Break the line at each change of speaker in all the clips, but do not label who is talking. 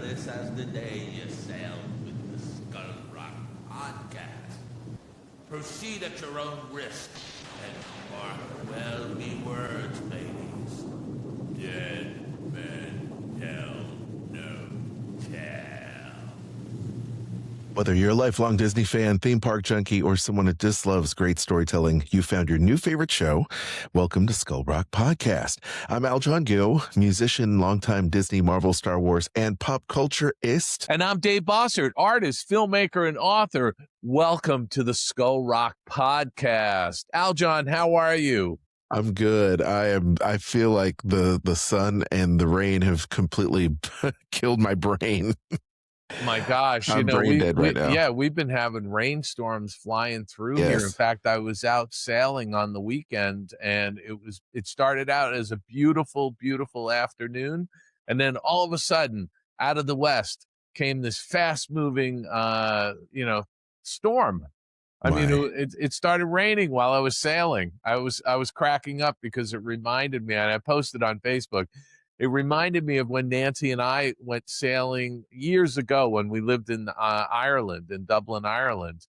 perilous as the day you sailed with the Skull Rock podcast. Proceed at your own risk and mark well me words, ladies. Dead men tell no tale.
Whether you're a lifelong Disney fan, theme park junkie, or someone that just loves great storytelling, you found your new favorite show. Welcome to Skull Rock Podcast. I'm Aljon Go, musician, longtime Disney, Marvel, Star Wars, and pop culture-ist.
And I'm Dave Bossert, artist, filmmaker, and author. Welcome to the Skull Rock Podcast. Aljon, how are you?
I'm good. I feel like the sun and the rain have completely killed my brain.
My gosh,
I'm brain dead right now.
Yeah, we've been having rainstorms flying through here. In fact, I was out sailing on the weekend, and it started out as a beautiful, beautiful afternoon, and then all of a sudden, out of the west came this fast-moving, storm. I mean, it started raining while I was sailing. I was cracking up because it reminded me, and I posted on Facebook. It reminded me of when Nancy and I went sailing years ago when we lived in Ireland, in Dublin, Ireland.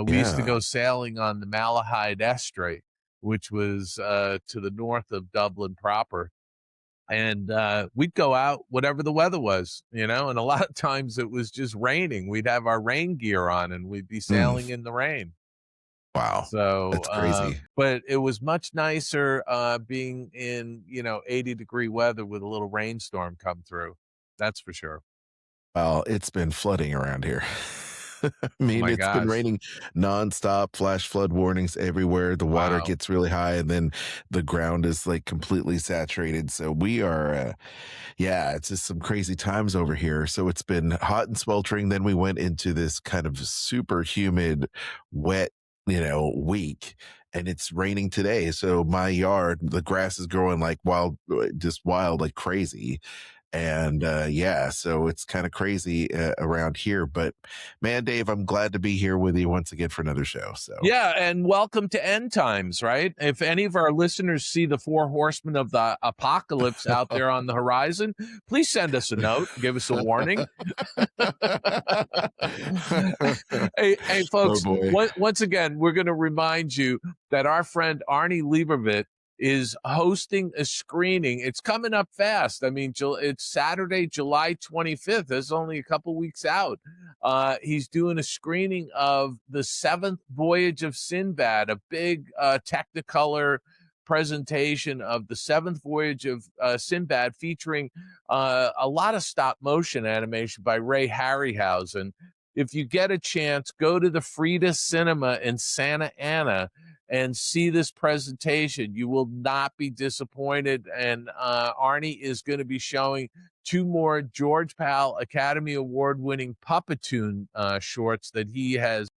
We used to go sailing on the Malahide Estuary, which was to the north of Dublin proper. And we'd go out whatever the weather was, and a lot of times it was just raining. We'd have our rain gear on and we'd be sailing in the rain.
Wow.
So
that's crazy.
But it was much nicer being in, 80-degree weather with a little rainstorm come through. That's for sure.
Well, it's been flooding around here. I mean, it's been raining nonstop, flash flood warnings everywhere. The water gets really high and then the ground is like completely saturated. So we are, it's just some crazy times over here. So it's been hot and sweltering. Then we went into this kind of super humid, wet, week, and it's raining today. So my yard, the grass is growing like wild, like crazy. And so it's kind of crazy around here. But man, Dave, I'm glad to be here with you once again for another show. So
and welcome to End Times, right? If any of our listeners see the 4 horsemen of the apocalypse out there on the horizon, please send us a note, give us a warning. hey folks, once again, we're going to remind you that our friend Arnie Liebervit is hosting a screening. It's coming up fast. I mean, it's Saturday, July 25th. It's only a couple weeks out. He's doing a screening of the 7th Voyage of Sinbad, a big Technicolor presentation of the 7th Voyage of Sinbad, featuring a lot of stop motion animation by Ray Harryhausen. If you get a chance, go to the Frida Cinema in Santa Ana and see this presentation. You will not be disappointed. And Arnie is going to be showing 2 more George Pal Academy Award-winning Puppetoon shorts that he has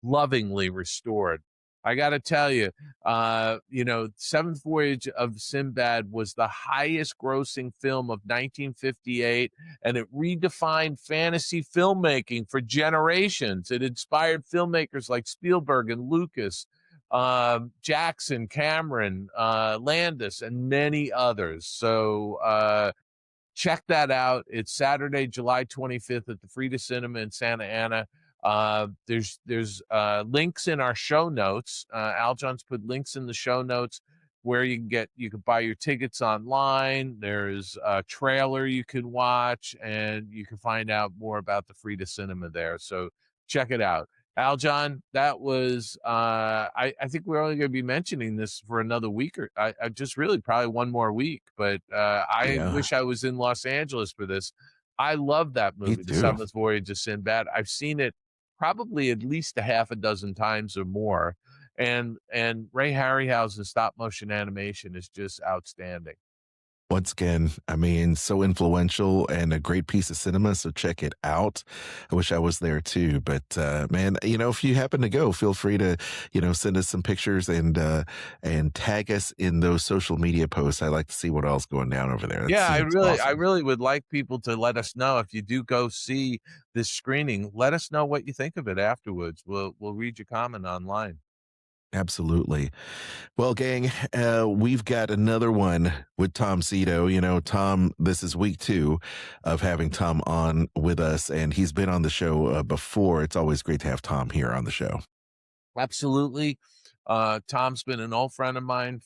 lovingly restored. I got to tell you, 7th Voyage of Sinbad was the highest grossing film of 1958, and it redefined fantasy filmmaking for generations. It inspired filmmakers like Spielberg and Lucas, Jackson, Cameron, Landis, and many others. So check that out. It's Saturday, July 25th at the Frida Cinema in Santa Ana. There's links in our show notes. Aljon's put links in the show notes where you can buy your tickets online. There's a trailer you can watch, and you can find out more about the Frida Cinema there. So check it out. Aljon, that was, I think we're only going to be mentioning this for another week or I just really probably one more week, but I wish I was in Los Angeles for this. I love that movie, The 7th Voyage of Sinbad. I've seen it probably at least a half a dozen times or more. And Ray Harryhausen's stop motion animation is just outstanding.
Once again, I mean, so influential and a great piece of cinema, so check it out. I wish I was there too, but man, if you happen to go, feel free to, send us some pictures and tag us in those social media posts. I like to see what else going down over there.
I really would like people to let us know if you do go see this screening. Let us know what you think of it afterwards. We'll read your comment online.
Absolutely. Well, gang, we've got another one with Tom Sito. You know, Tom, this is week 2 of having Tom on with us, and he's been on the show before. It's always great to have Tom here on the show.
Absolutely. Tom's been an old friend of mine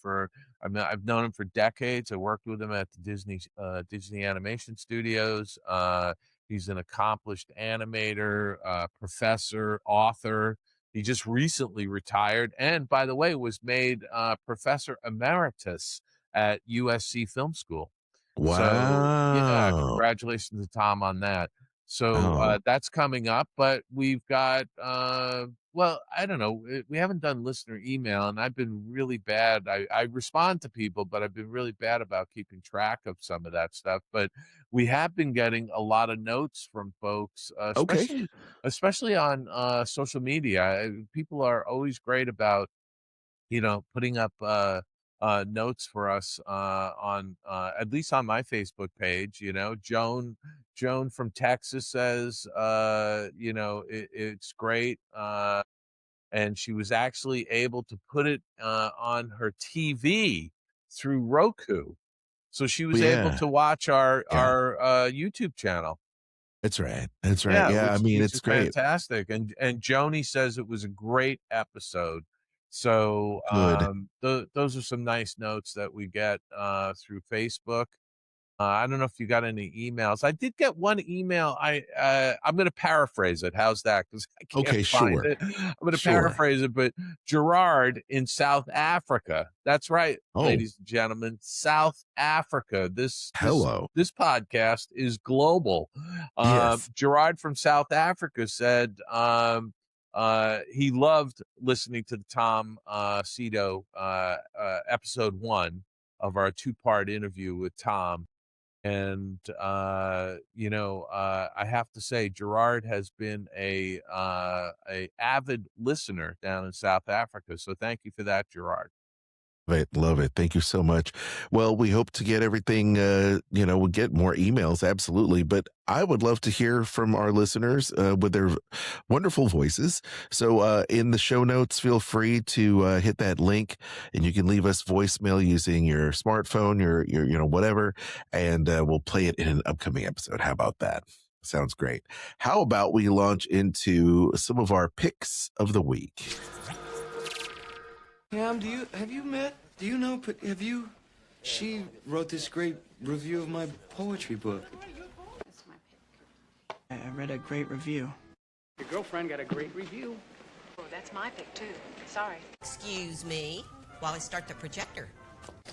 I've known him for decades. I worked with him at the Disney Animation Studios. He's an accomplished animator, professor, author. He just recently retired, and by the way, was made professor emeritus at USC Film School.
Wow.
So yeah, congratulations to Tom on that. So that's coming up, but we've got well, I don't know. We haven't done listener email, and I've been really bad. I respond to people, but I've been really bad about keeping track of some of that stuff. But we have been getting a lot of notes from folks, especially on social media. People are always great about, putting up notes for us on at least on my Facebook page. Joan from Texas says, it's great. And she was actually able to put it on her TV through Roku. So she was able to watch our YouTube channel.
That's right. That's right. Yeah, I mean, it's great.
Fantastic. And Joni says it was a great episode. So those are some nice notes that we get through Facebook. I don't know if you got any emails. I did get one email. I'm going to paraphrase it. How's that? Because I can't find it. I'm going to paraphrase it. But Gerard in South Africa. That's right, ladies and gentlemen. South Africa. This podcast is global.
Yes.
Gerard from South Africa said he loved listening to the Tom Sito episode 1 of our 2-part interview with Tom. And, I have to say, Gerard has been a avid listener down in South Africa. So thank you for that, Gerard.
Love it. Thank you so much. Well, we hope to get everything, we'll get more emails. Absolutely. But I would love to hear from our listeners with their wonderful voices. So in the show notes, feel free to hit that link, and you can leave us voicemail using your smartphone, your whatever, and we'll play it in an upcoming episode. How about that? Sounds great. How about we launch into some of our picks of the week?
Pam, she wrote this great review of my poetry book.
That's my pick. I read a great review.
Your girlfriend got a great review.
Oh, that's my pick, too. Sorry.
Excuse me while I start the projector.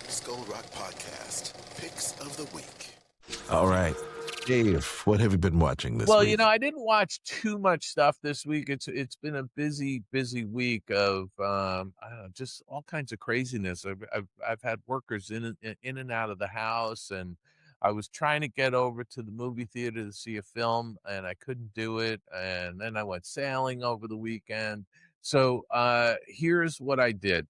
Skull Rock Podcast, Picks of the Week. All right. Dave, what have you been watching this week?
Well, I didn't watch too much stuff this week. It's been a busy week of I don't know, just all kinds of craziness. I've had workers in and out of the house, and I was trying to get over to the movie theater to see a film, and I couldn't do it. And then I went sailing over the weekend. So here's what I did.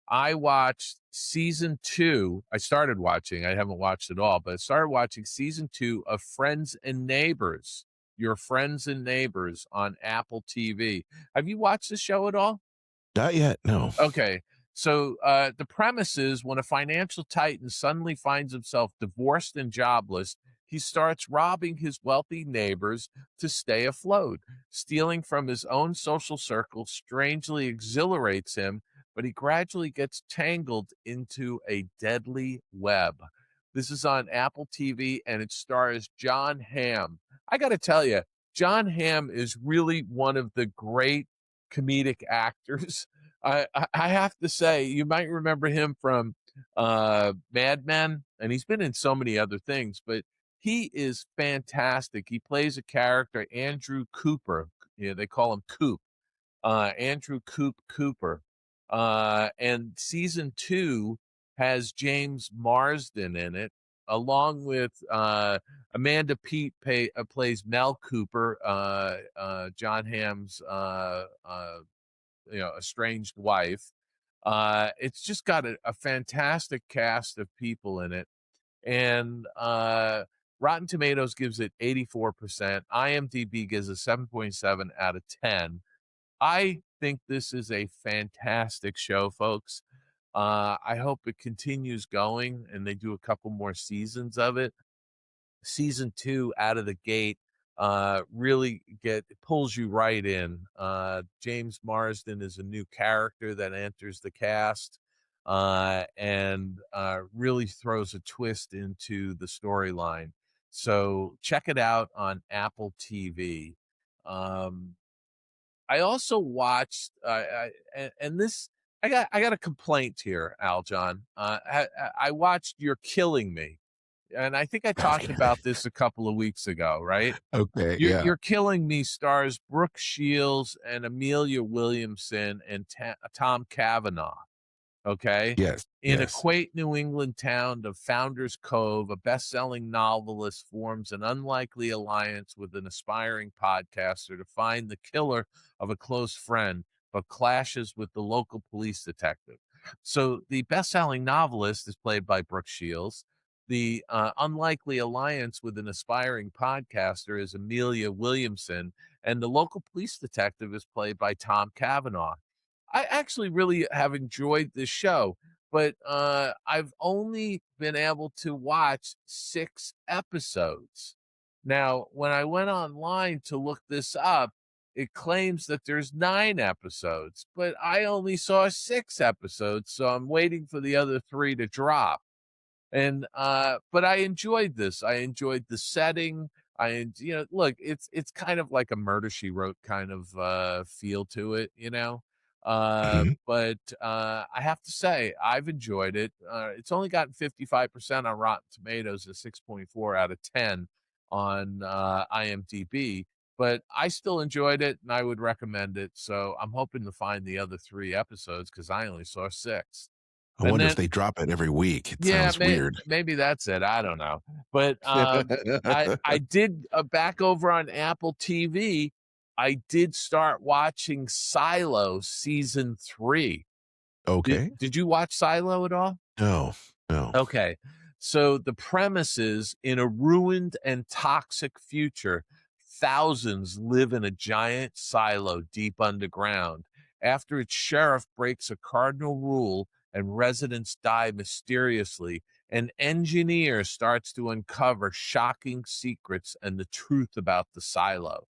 I watched season 2. I started watching. I haven't watched it all, but I started watching season 2 of Friends and Neighbors. Your Friends and Neighbors on Apple TV. Have you watched the show at all?
Not yet, no.
Okay. So the premise is when a financial titan suddenly finds himself divorced and jobless, he starts robbing his wealthy neighbors to stay afloat. Stealing from his own social circle strangely exhilarates him, but he gradually gets tangled into a deadly web. This is on Apple TV, and it stars Jon Hamm. I got to tell you, Jon Hamm is really one of the great comedic actors. I have to say, you might remember him from Mad Men, and he's been in so many other things, but he is fantastic. He plays a character, Andrew Cooper. They call him Coop. Andrew Cooper. And season 2 has James Marsden in it, along with Amanda Peet plays Mel Cooper, Jon Hamm's estranged wife. It's just got a fantastic cast of people in it, and Rotten Tomatoes gives it 84%. IMDb gives it 7.7 out of 10. I think this is a fantastic show, folks. I hope it continues going and they do a couple more seasons of it. Season 2 out of the gate really pulls you right in. James Marsden is a new character that enters the cast and really throws a twist into the storyline. So check it out on Apple TV. I also watched and this I got a complaint here, Aljon. I watched You're Killing Me. And I think I talked about this a couple of weeks ago, right?
Okay,
You're Killing Me stars Brooke Shields and Amelia Williamson and Tom Cavanaugh. Okay.
Yes.
In a quaint New England town of Founder's Cove, a best-selling novelist forms an unlikely alliance with an aspiring podcaster to find the killer of a close friend, but clashes with the local police detective. So the best-selling novelist is played by Brooke Shields. The unlikely alliance with an aspiring podcaster is Amelia Williamson, and the local police detective is played by Tom Cavanaugh. I actually really have enjoyed this show, but I've only been able to watch 6 episodes. Now, when I went online to look this up, it claims that there's 9 episodes, but I only saw 6 episodes, so I'm waiting for the other 3 to drop. And but I enjoyed this. I enjoyed the setting. Look, it's kind of like a Murder She Wrote kind of feel to it, you know. But I have to say I've enjoyed it. It's only gotten 55% on Rotten Tomatoes, a 6.4 out of 10 on IMDb. But I still enjoyed it, and I would recommend it. So I'm hoping to find the other 3 episodes because I only saw 6.
I wonder if they drop it every week. It sounds weird.
Maybe that's it. I don't know. But I did back over on Apple TV. I did start watching Silo season 3.
Okay.
Did you watch Silo at all?
No.
Okay. So the premise is in a ruined and toxic future, thousands live in a giant silo deep underground. After its sheriff breaks a cardinal rule and residents die mysteriously, an engineer starts to uncover shocking secrets and the truth about the silo.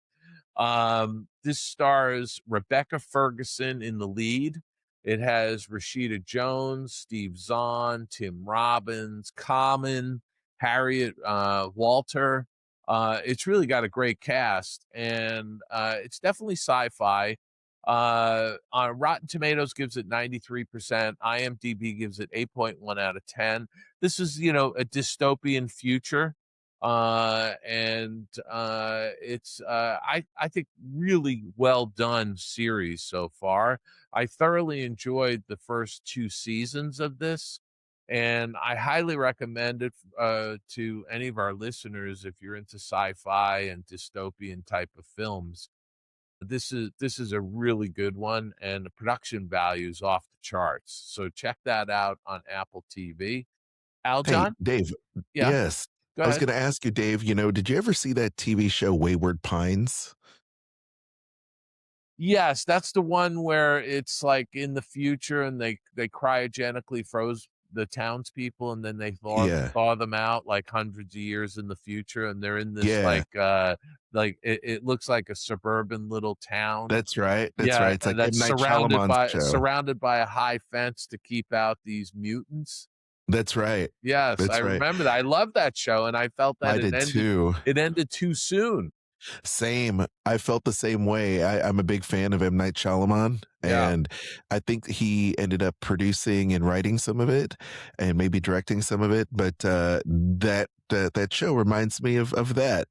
This stars Rebecca Ferguson in the lead. It has Rashida Jones, Steve Zahn, Tim Robbins, Common, Harriet Walter. It's really got a great cast, and it's definitely sci-fi. Rotten Tomatoes gives it 93%. IMDb gives it 8.1 out of 10. This is, a dystopian future. It's I think really well done series so far. I thoroughly enjoyed the first 2 seasons of this, and I highly recommend it to any of our listeners if you're into sci-fi and dystopian type of films. This is a really good one, and the production value is off the charts. So check that out on Apple TV. Aljon?
Hey, Dave.
Yeah.
Yes. I was going to ask you, Dave, did you ever see that TV show Wayward Pines?
Yes, that's the one where it's like in the future and they cryogenically froze the townspeople and then they thaw them out like hundreds of years in the future, and they're in this like it looks like a suburban little town.
That's right. That's right. It's like
that's
M. Night
surrounded by a high fence to keep out these mutants.
That's right.
Yes, I remember that. I love that show, and I felt that it ended too soon.
Same. I felt the same way. I'm a big fan of M. Night Shyamalan, and I think he ended up producing and writing some of it, and maybe directing some of it. But that show reminds me of that,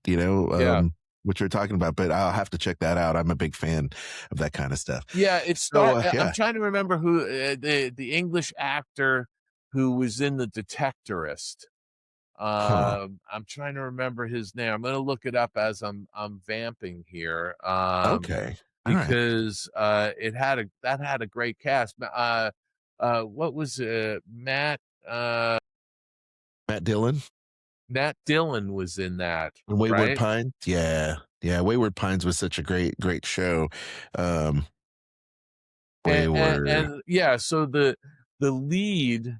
what you're talking about. But I'll have to check that out. I'm a big fan of that kind of stuff.
Yeah, I'm trying to remember who the English actor who was in The Detectorist. I'm trying to remember his name. I'm going to look it up as I'm vamping here.
Okay.
Because it had a great cast. What was Matt
Dillon?
Matt Dillon was in that.
Wayward Pines? Yeah. Wayward Pines was such a great show.
And yeah, so the lead,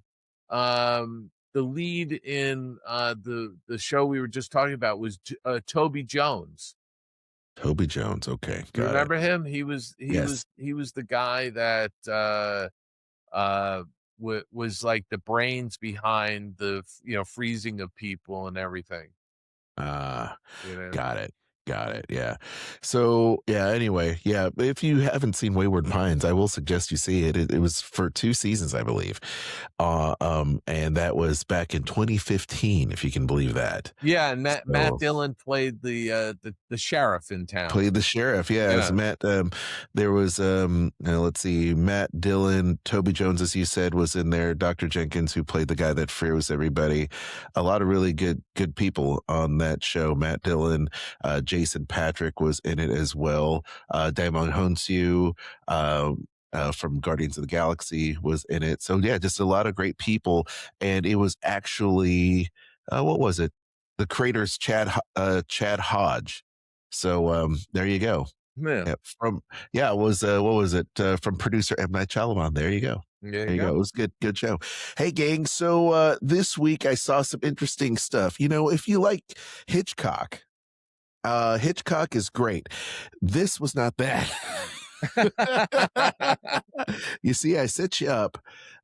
the lead in the show we were just talking about was Toby Jones.
Toby Jones, okay,
You remember him? He was the guy that was like the brains behind the freezing of people and everything.
Got it. Yeah. So yeah, anyway, yeah, if you haven't seen Wayward Pines, I will suggest you see it. It was for 2 seasons, I believe. And that was back in 2015, if you can believe that.
Yeah, and Matt Dillon played the sheriff in town.
Played the sheriff, yeah. It was Matt. There was let's see, Matt Dillon, Toby Jones, as you said, was in there. Dr. Jenkins, who played the guy that froze everybody. A lot of really good people on that show. Matt Dillon, Jason Patrick was in it as well. Daimon Honshu from Guardians of the Galaxy was in it. So yeah, just a lot of great people. And it was actually, what was it? The creator's Chad Hodge. So there you go.
Yeah.
It was what was it? From producer M. Night Shyamalan. There you go.
There you go.
It was good show. Hey gang, so this week I saw some interesting stuff. If you like Hitchcock is great. This was not that. You see, I set you up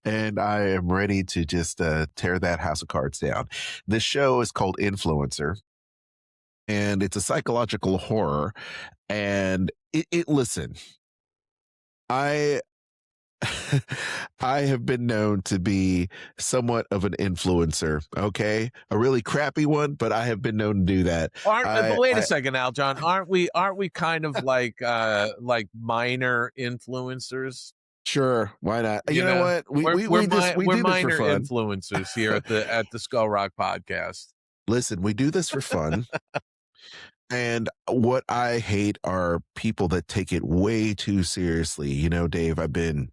and I am ready to just tear that house of cards down. This show is called Influencer, and it's a psychological horror. And listen, I have been known to be somewhat of an influencer, okay? A really crappy one, but I have been known to do that.
But wait a second, Aljon. Aren't we kind of like minor influencers?
Sure, why not? You know what? We do
minor
this for fun.
Influencers here at the Skull Rock Podcast.
Listen, we do this for fun. And what I hate are people that take it way too seriously. Dave, I've been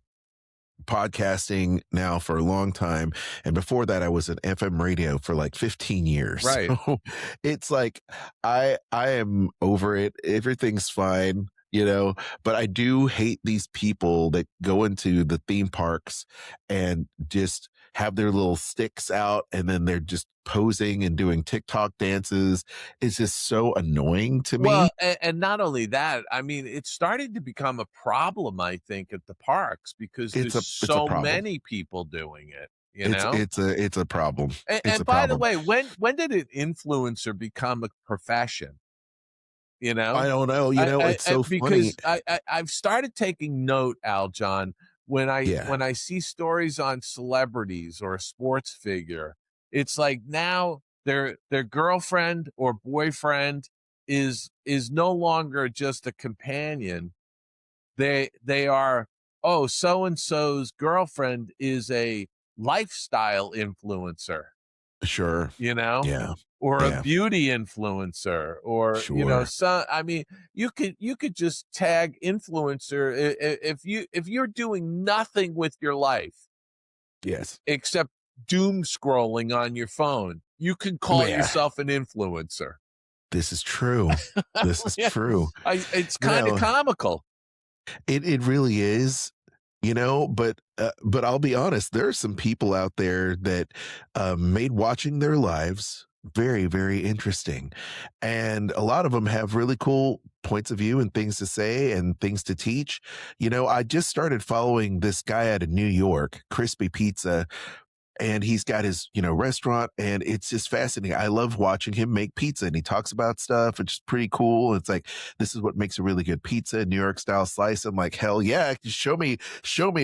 podcasting now for a long time, and before that I was at FM radio for like 15 years.
Right.
So it's like I am over it. Everything's fine, but I do hate these people that go into the theme parks and just have their little sticks out and then they're just posing and doing TikTok dances. It's just so annoying to me.
Well, and not only that, I mean, it's starting to become a problem, I think, at the parks because there's so many people doing it.
It's a problem.
And by the way, when did an influencer become a profession? I
don't know. It's so funny
because I've started taking note, Aljon, when I see stories on celebrities or a sports figure. It's like now their girlfriend or boyfriend is no longer just a companion. They are, so-and-so's girlfriend is a lifestyle influencer.
Sure.
Yeah. Or a beauty influencer, or you could just tag influencer if you're doing nothing with your life.
Yes.
Except doom scrolling on your phone. You can call yourself an influencer.
This is true. This is true.
It's kind of comical.
It really is. But I'll be honest, there are some people out there that made watching their lives very, very interesting. And a lot of them have really cool points of view and things to say and things to teach. I just started following this guy out of New York, Crispy Pizza. And he's got his, restaurant, and it's just fascinating. I love watching him make pizza, and he talks about stuff. It's pretty cool. It's like, this is what makes a really good pizza, New York style slice. I'm like, hell yeah. Show me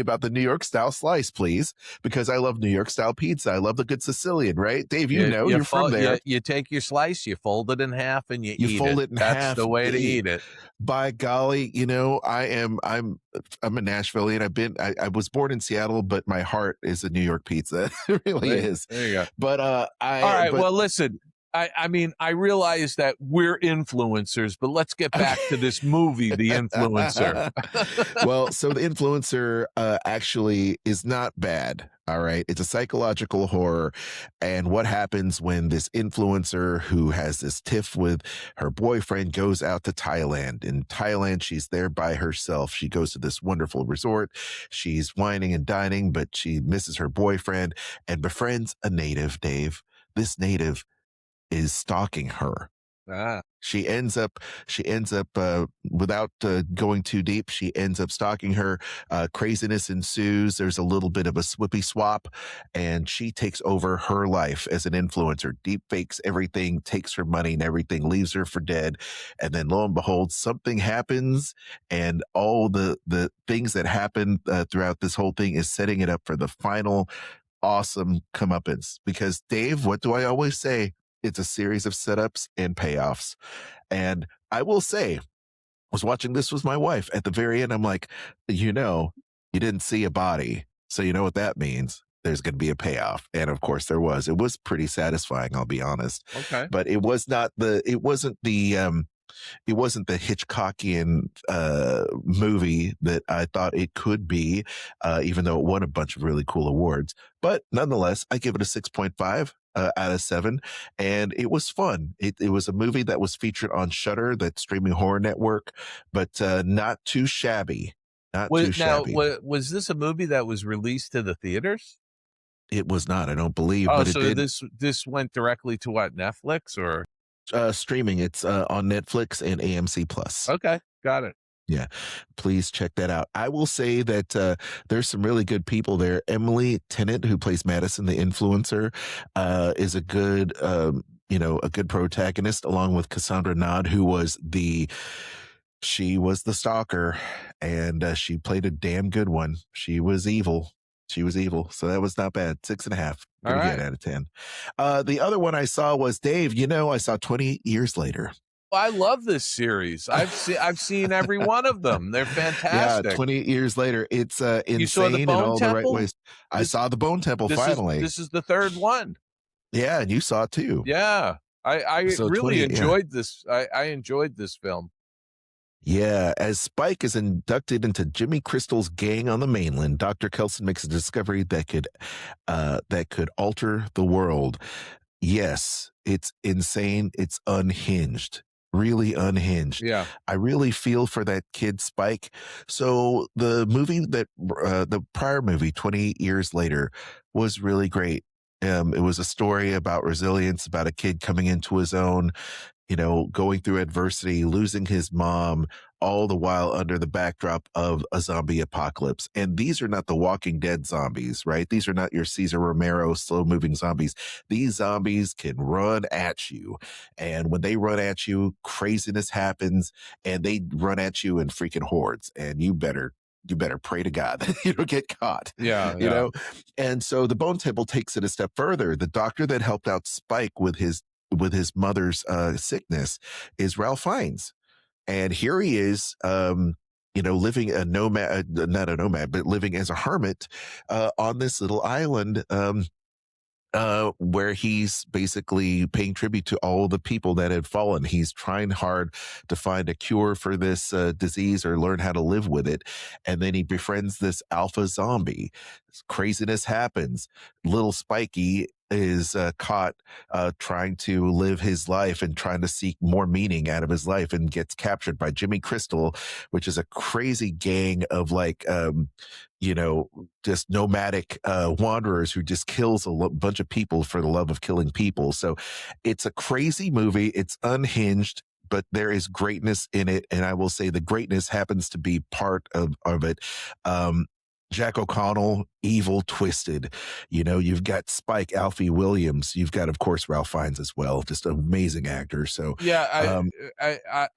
about the New York style slice, please. Because I love New York style pizza. I love the good Sicilian, right? Dave, you're from there.
You take your slice, you fold it in half, and you eat
fold it in half.
That's the way to eat it.
By golly, I'm a Nashvilleian. I was born in Seattle, but my heart is a New York pizza. It really is.
There you go.
But
all right. Well, listen. I mean, I realize that we're influencers, but let's get back to this movie, The Influencer.
Well, so The Influencer actually is not bad. All right. It's a psychological horror. And what happens when this influencer who has this tiff with her boyfriend goes out to Thailand? In Thailand, she's there by herself. She goes to this wonderful resort. She's whining and dining, but she misses her boyfriend and befriends a native, Dave. This native is stalking her. She ends up without going too deep, she ends up stalking her. Craziness ensues. There's a little bit of a swippy swap, and she takes over her life as an influencer, deep fakes everything, takes her money and everything, leaves her for dead. And then lo and behold, something happens, and all the things that happen throughout this whole thing is setting it up for the final awesome comeuppance. Because Dave, what do I always say? It's a series of setups and payoffs. And I will say, I was watching this with my wife. At the very end, I'm like, you didn't see a body. So you know what that means. There's going to be a payoff. And of course there was. It was pretty satisfying, I'll be honest.
Okay.
But it wasn't the Hitchcockian movie that I thought it could be, even though it won a bunch of really cool awards. But nonetheless, I give it a 6.5 out of 7, and it was fun. It was a movie that was featured on Shudder, that streaming horror network, but not too shabby. Too shabby.
Was this a movie that was released to the theaters?
It was not, I don't believe.
Oh,
but
so
it did.
this went directly to what, Netflix or?
Streaming. It's on Netflix and AMC Plus.
Okay, got it.
Yeah, please check that out. I will say that there's some really good people there. Emily Tennant, who plays Madison, the influencer, is a good, a good protagonist, along with Cassandra Nod, who was she was the stalker, and she played a damn good one. She was evil. So that was not bad. 6.5. Pretty good out of 10. The other one I saw was, Dave, I saw 20 Years Later.
I love this series. I've seen every one of them. They're fantastic.
Yeah, 20 Years Later. It's insane
you saw the
in
Bone
all
Temple?
the right ways. I saw the Bone Temple finally.
This is the third one.
Yeah, and you saw it too.
Yeah. I really enjoyed this. I enjoyed this film.
Yeah, as Spike is inducted into Jimmy Crystal's gang on the mainland, Dr. Kelson makes a discovery that could alter the world. Yes, it's insane. It's unhinged. Really unhinged.
Yeah.
I really feel for that kid Spike. So the movie the prior movie, 20 Years Later, was really great. It was a story about resilience, about a kid coming into his own, going through adversity, losing his mom, all the while under the backdrop of a zombie apocalypse. And these are not the Walking Dead zombies, right? These are not your Cesar Romero slow moving zombies. These zombies can run at you. And when they run at you, craziness happens, and they run at you in freaking hordes. And you better pray to God that you don't get caught.
Yeah.
You know? And so the Bone Temple takes it a step further. The doctor that helped out Spike with his mother's sickness is Ralph Fiennes. And here he is, living not a nomad, but living as a hermit on this little island where he's basically paying tribute to all the people that had fallen. He's trying hard to find a cure for this disease or learn how to live with it. And then he befriends this alpha zombie. Craziness happens. Little Spikey is caught trying to live his life and trying to seek more meaning out of his life, and gets captured by Jimmy Crystal, which is a crazy gang of just nomadic wanderers who just kills a bunch of people for the love of killing people. So it's a crazy movie. It's unhinged, but there is greatness in it. And I will say the greatness happens to be part of it. Jack O'Connell, evil, twisted. You've got Spike, Alfie Williams. You've got, of course, Ralph Fiennes as well. Just an amazing actor. So
yeah,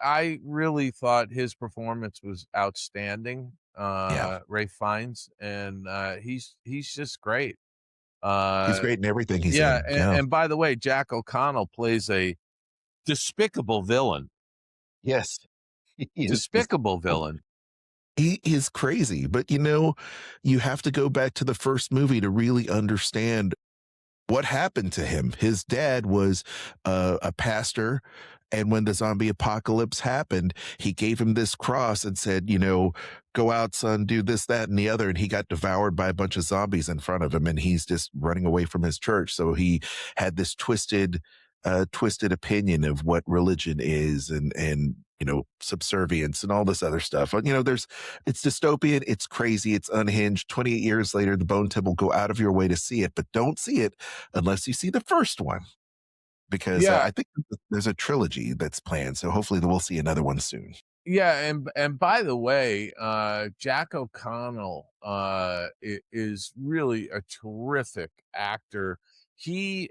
I really thought his performance was outstanding. Ray Fiennes, and he's just great.
He's great in everything he's in.
And by the way, Jack O'Connell plays a despicable villain.
Yes,
despicable villain.
He is crazy, but you have to go back to the first movie to really understand what happened to him. His dad was a pastor. And when the zombie apocalypse happened, he gave him this cross and said, go out, son, do this, that, and the other. And he got devoured by a bunch of zombies in front of him. And he's just running away from his church. So he had this twisted opinion of what religion is and subservience and all this other stuff. It's dystopian, it's crazy, it's unhinged. 28 years later, the Bone Temple, go out of your way to see it, but don't see it unless you see the first one. Because I think there's a trilogy that's planned, so hopefully we'll see another one soon.
Yeah, and by the way, Jack O'Connell is really a terrific actor. He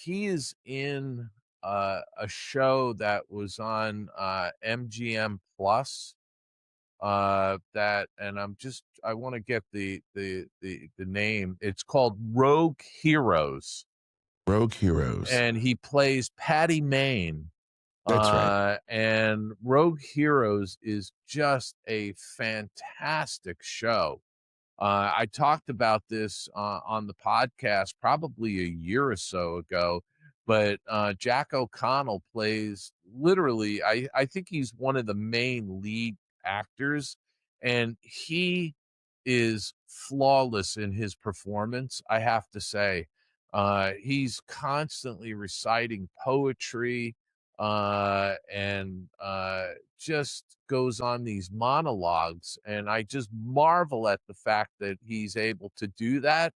is in a show that was on MGM Plus. I want to get the name. It's called Rogue Heroes.
Rogue Heroes.
And he plays Patty Main.
That's right.
And Rogue Heroes is just a fantastic show. I talked about this on the podcast probably a year or so ago, but Jack O'Connell plays literally, I think he's one of the main lead actors, and he is flawless in his performance, I have to say. He's constantly reciting poetry and just goes on these monologues, and I just marvel at the fact that he's able to do that.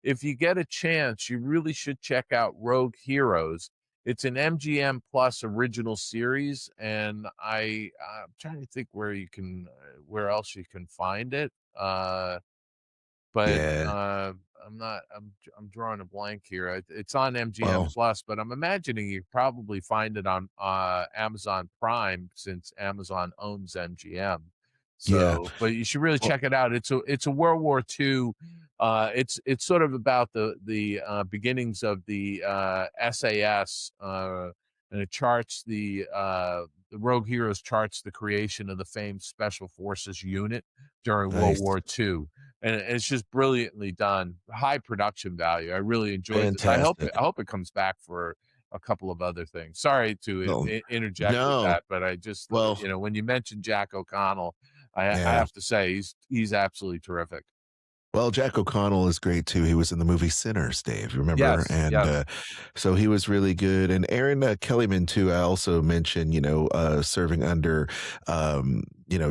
If you get a chance, you really should check out Rogue Heroes. It's an MGM Plus original series, and I'm trying to think where else you can find it. I'm drawing a blank here. It's on MGM Plus, but I'm imagining you probably find it on Amazon Prime, since Amazon owns MGM. So, but you should really check it out. It's a World War II. It's sort of about the beginnings of the SAS, and it charts the Rogue Heroes charts the creation of the famed Special Forces unit during World War II. And it's just brilliantly done. High production value. I really enjoyed it. I hope it comes back for a couple of other things. Sorry to interject with that, but I just when you mentioned Jack O'Connell, I have to say he's absolutely terrific.
Well, Jack O'Connell is great too. He was in the movie Sinners, Dave, remember?
Yes,
so he was really good. And Erin Kellyman too, I also mentioned, serving under,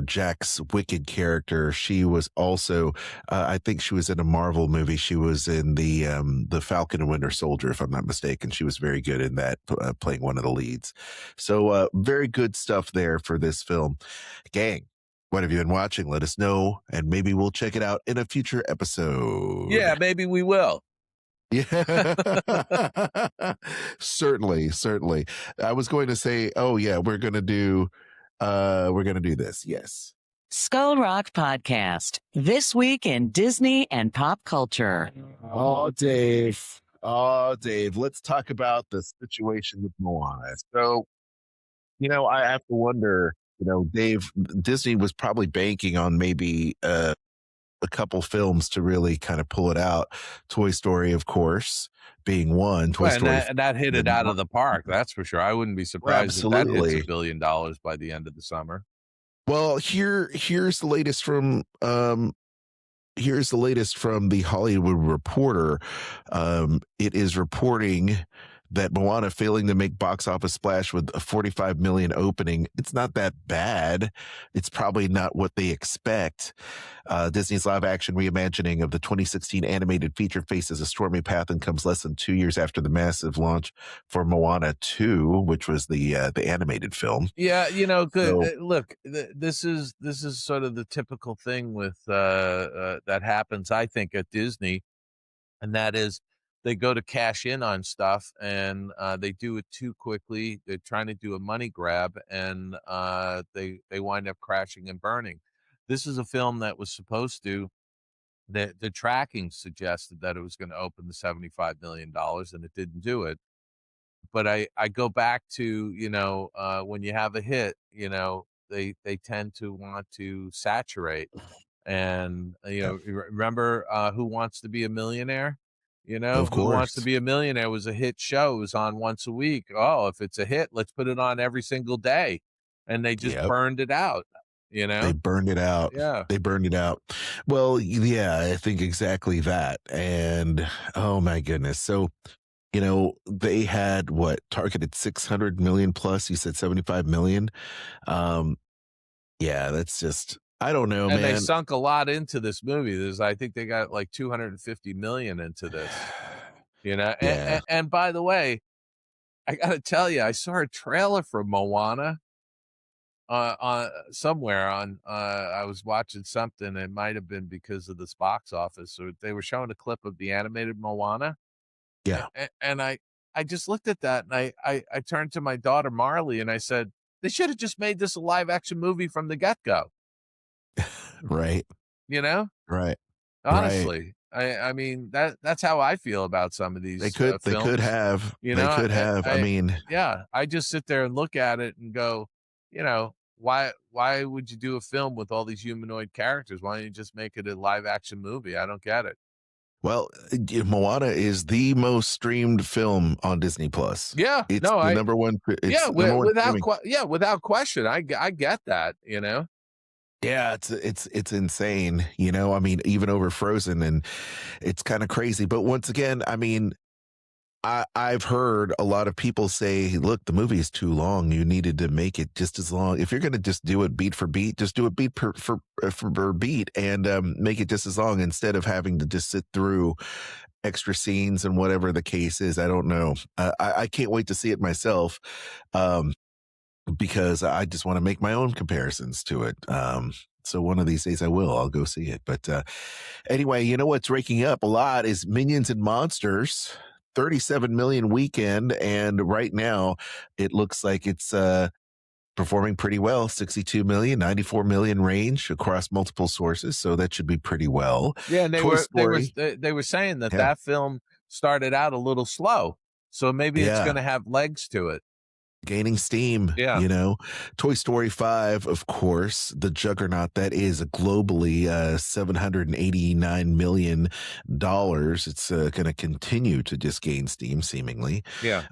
Jack's wicked character. She was also, I think she was in a Marvel movie. She was in the Falcon and Winter Soldier, if I'm not mistaken. She was very good in that, playing one of the leads. So very good stuff there for this film. Gang, what have you been watching? Let us know, and maybe we'll check it out in a future episode.
Yeah, maybe we will.
Yeah, certainly. I was going to say, oh yeah, we're gonna do this. Yes.
Skull Rock Podcast. This week in Disney and pop culture.
Oh, Dave, let's talk about the situation with Moana. So, I have to wonder. Dave, Disney was probably banking on maybe a couple films to really kind of pull it out. Toy Story, of course, being one.
That hit it out of the park, that's for sure. I wouldn't be surprised if that hits $1 billion by the end of the summer.
Well, here's the latest from the Hollywood Reporter. It is reporting that Moana failing to make box office splash with a 45 million opening. It's not that bad. It's probably not what they expect. Disney's live action reimagining of the 2016 animated feature faces a stormy path and comes less than 2 years after the massive launch for Moana 2, which was the animated film.
Yeah, good. So, look, this is sort of the typical thing with that happens, I think, at Disney, and that is, they go to cash in on stuff and they do it too quickly. They're trying to do a money grab, and they wind up crashing and burning. This is a film that was supposed to, the tracking suggested that it was going to open the $75 million, and it didn't do it. But I go back to, when you have a hit, they tend to want to saturate. And, remember Who Wants to Be a Millionaire?
Of
Who Wants to
course.
Be a Millionaire was a hit show. It was on once a week. Oh, if it's a hit, let's put it on every single day. And they just burned it out,
They burned it out.
Yeah.
They burned it out. Well, yeah, I think exactly that. And oh my goodness. So, they had targeted 600 million plus. You said 75 million. Yeah, that's just, I don't know,
and
man.
They sunk a lot into this movie. I think they got like 250 million into this,
Yeah.
And by the way, I got to tell you, I saw a trailer for Moana on somewhere on, I was watching something. It might've been because of this box office, or they were showing a clip of the animated Moana.
Yeah.
And I just looked at that, and I turned to my daughter, Marley, and I said, they should have just made this a live action movie from the get-go.
Right. Right.
Honestly, right. I mean, that's how I feel about some of these
They
films.
could have. They could have. I mean,
yeah, I just sit there and look at it and go, why would you do a film with all these humanoid characters? Why don't you just make it a live action movie? I don't get it.
Well, Moana is the most streamed film on Disney Plus.
Yeah,
it's the number one.
Without question. I get that.
Yeah, it's insane. I mean, even over Frozen, and it's kind of crazy. But once again, I mean, I've heard a lot of people say, look, the movie is too long. You needed to make it just as long. If you're going to just do it beat for beat, just do it beat for beat, and make it just as long, instead of having to just sit through extra scenes and whatever the case is. I don't know. I can't wait to see it myself, because I just want to make my own comparisons to it. So one of these days I'll go see it. But anyway, what's raking up a lot is Minions and Monsters. 37 million weekend, and right now it looks like it's performing pretty well. 62 million, 94 million range across multiple sources, so that should be pretty well.
Yeah, and they were saying that film started out a little slow, so maybe it's going to have legs to it.
Gaining steam.
Yeah.
Toy Story 5, of course, the juggernaut that is globally, $789 million. It's going to continue to just gain steam, seemingly.
Yeah.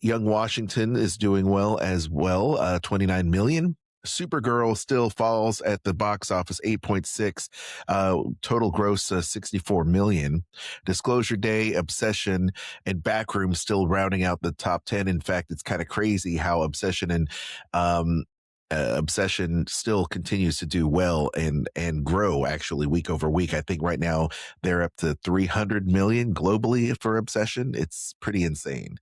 Young Washington is doing well as well, 29 million. Supergirl still falls at the box office, 8.6, total gross 64 million. Disclosure Day, Obsession, and Backroom still rounding out the top 10. In fact, it's kind of crazy how Obsession and Obsession still continues to do well and grow, actually, week over week. I think right now they're up to 300 million globally for Obsession. It's pretty insane.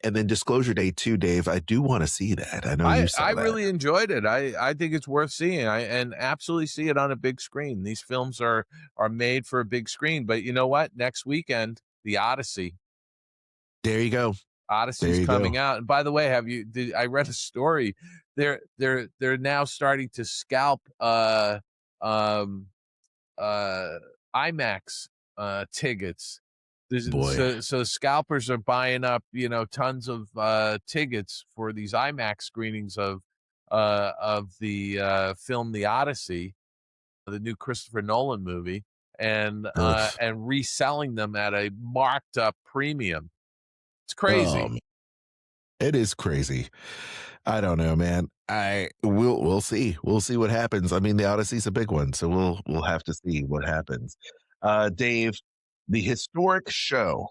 And then Disclosure Day 2, Dave, I do want to see that. I know you saw that.
I really enjoyed it. I think it's worth seeing. And absolutely see it on a big screen. These films are made for a big screen. But you know what? Next weekend, The Odyssey.
There you go.
Odyssey's coming out. And by the way, I read a story. They're now starting to scalp IMAX tickets. So scalpers are buying up, tons of tickets for these IMAX screenings of the film The Odyssey, the new Christopher Nolan movie, and reselling them at a marked up premium. It's crazy.
It is crazy. I don't know, man. We'll see. We'll see what happens. I mean, The Odyssey's a big one, so we'll have to see what happens. Dave, the historic show,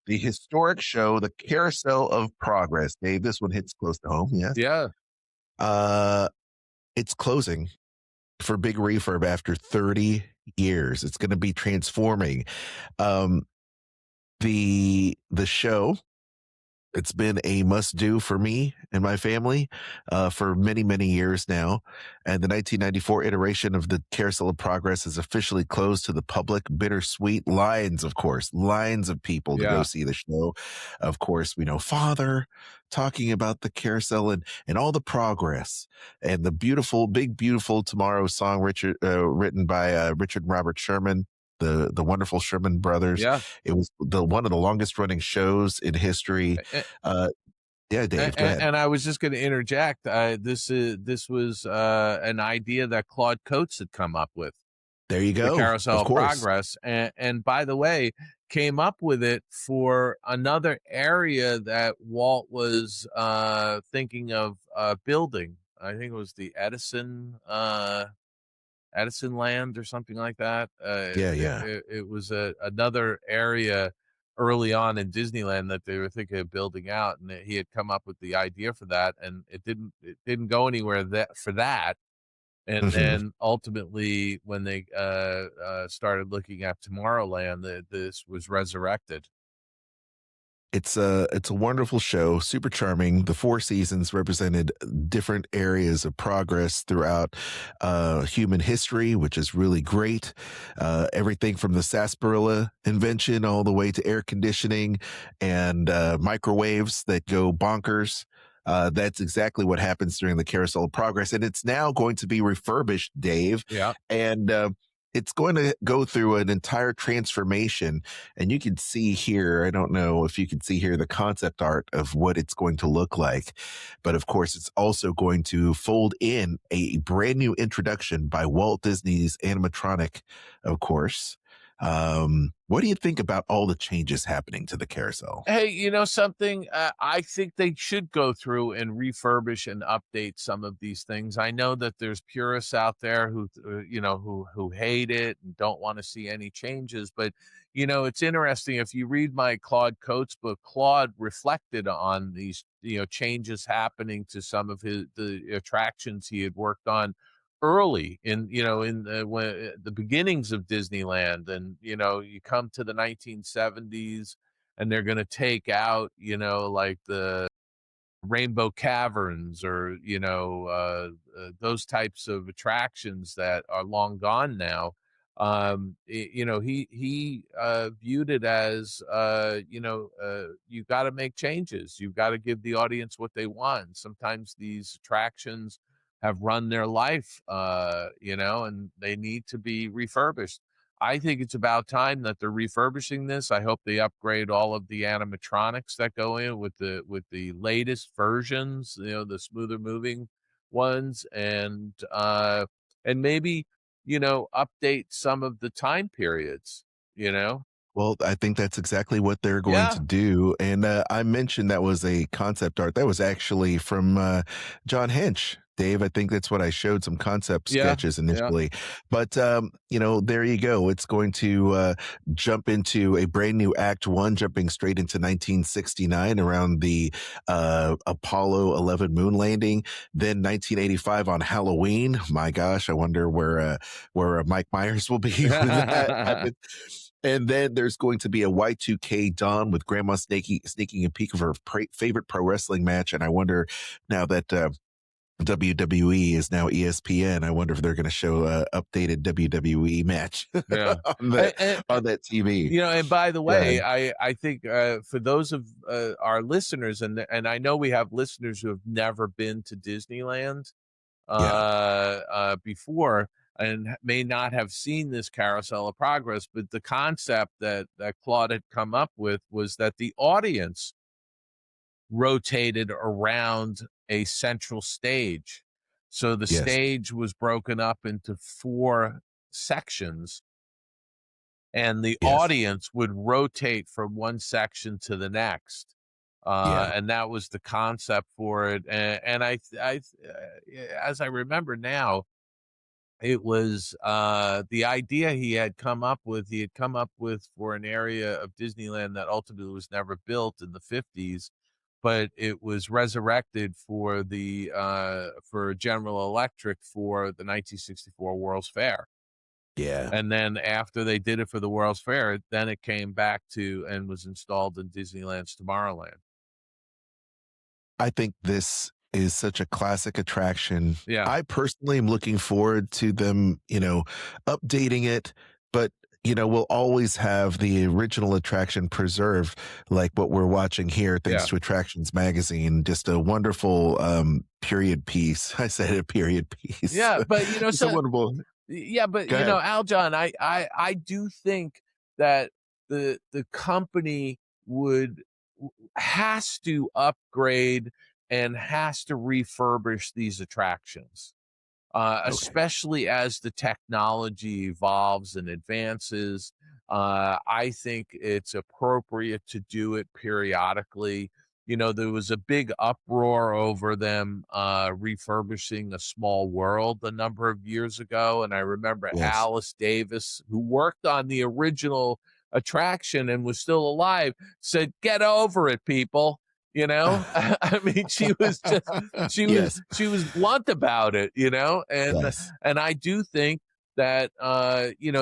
the Carousel of Progress. Dave, this one hits close to home. Yes.
Yeah.
It's closing for big refurb after 30 years. It's going to be transforming. The show, it's been a must-do for me and my family for many, many years now. And the 1994 iteration of the Carousel of Progress is officially closed to the public. Bittersweet. Lines of people to go see the show. Of course, we know Father talking about the carousel and all the progress and the beautiful, big, beautiful Tomorrow song, written by Richard and Robert Sherman. The wonderful Sherman brothers.
Yeah.
It was one of the longest running shows in history. Yeah, Dave, go ahead.
And I was just going to interject. This was an idea that Claude Coates had come up with.
There you go.
The Carousel
of
of Progress. And by the way, came up with it for another area that Walt was thinking of building. I think it was the Edison land or something like that. It was another area early on in Disneyland that they were thinking of building out, and he had come up with the idea for that, and it didn't go anywhere for that. And then ultimately, when they started looking at Tomorrowland, this was resurrected.
It's a wonderful show, super charming. The Four Seasons represented different areas of progress throughout human history, which is really great. Everything from the sarsaparilla invention all the way to air conditioning and microwaves that go bonkers. That's exactly what happens during the Carousel of Progress, and it's now going to be refurbished, Dave.
Yeah,
and it's going to go through an entire transformation. And you can see here, I don't know if you can see here the concept art of what it's going to look like. But of course, it's also going to fold in a brand new introduction by Walt Disney's animatronic, of course. What do you think about all the changes happening to the carousel?
Hey, you know something? I think they should go through and refurbish and update some of these things. I know that there's purists out there who, who hate it and don't want to see any changes. But, it's interesting. If you read my Claude Coates book, Claude reflected on these, changes happening to some of the attractions he had worked on early in the beginnings of Disneyland. And you come to the 1970s and they're going to take out like the Rainbow Caverns or those types of attractions that are long gone now. He viewed it as you've got to make changes. You've got to give the audience what they want. Sometimes these attractions have run their life, and they need to be refurbished. I think it's about time that they're refurbishing this. I hope they upgrade all of the animatronics that go in with the latest versions, the smoother moving ones, and maybe update some of the time periods.
Well, I think that's exactly what they're going to do. And I mentioned that was a concept art. That was actually from John Hench. Dave, I think that's what I showed, some concept sketches initially. But, there you go. It's going to jump into a brand new Act 1, jumping straight into 1969 around the Apollo 11 moon landing. Then 1985 on Halloween. My gosh, I wonder where Mike Myers will be when that. And then there's going to be a Y2K Dawn with Grandma sneaking a peek of her favorite pro wrestling match. And I wonder now that WWE is now ESPN, I wonder if they're going to show an updated WWE match on that TV.
And by the way, I think for those of our listeners, and I know we have listeners who have never been to Disneyland before, and may not have seen this Carousel of Progress, but the concept that Claude had come up with was that the audience rotated around a central stage. So the stage was broken up into 4 sections, and the audience would rotate from one section to the next. And that was the concept for it. And I as I remember now, it was the idea he had come up with for an area of Disneyland that ultimately was never built in the 50s, but it was resurrected for for General Electric for the 1964 World's Fair.
Yeah.
And then after they did it for the World's Fair, then it came back to and was installed in Disneyland's Tomorrowland.
I think this is such a classic attraction.
Yeah.
I personally am looking forward to them, updating it, but we'll always have the original attraction preserved, like what we're watching here, thanks to Attractions Magazine. Just a wonderful period piece. I said a period piece.
Yeah, but
so wonderful.
Yeah, but Aljon, I do think that the company has to upgrade and has to refurbish these attractions. especially as the technology evolves and advances. I think it's appropriate to do it periodically. There was a big uproar over them refurbishing A Small World a number of years ago. And I remember Alice Davis, who worked on the original attraction and was still alive, said, "Get over it, people." I mean, she was blunt about it, and I do think that,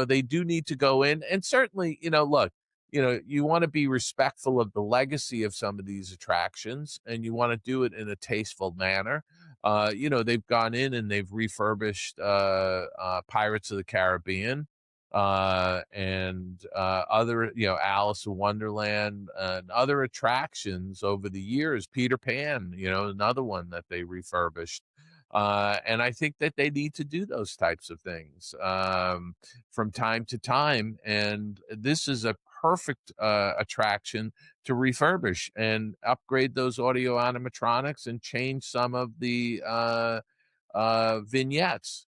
they do need to go in, and certainly, look, you want to be respectful of the legacy of some of these attractions, and you want to do it in a tasteful manner. They've gone in and they've refurbished Pirates of the Caribbean, and other, Alice in Wonderland and other attractions over the years. Peter Pan, another one that they refurbished. And I think that they need to do those types of things from time to time. And this is a perfect attraction to refurbish and upgrade those audio animatronics and change some of the vignettes.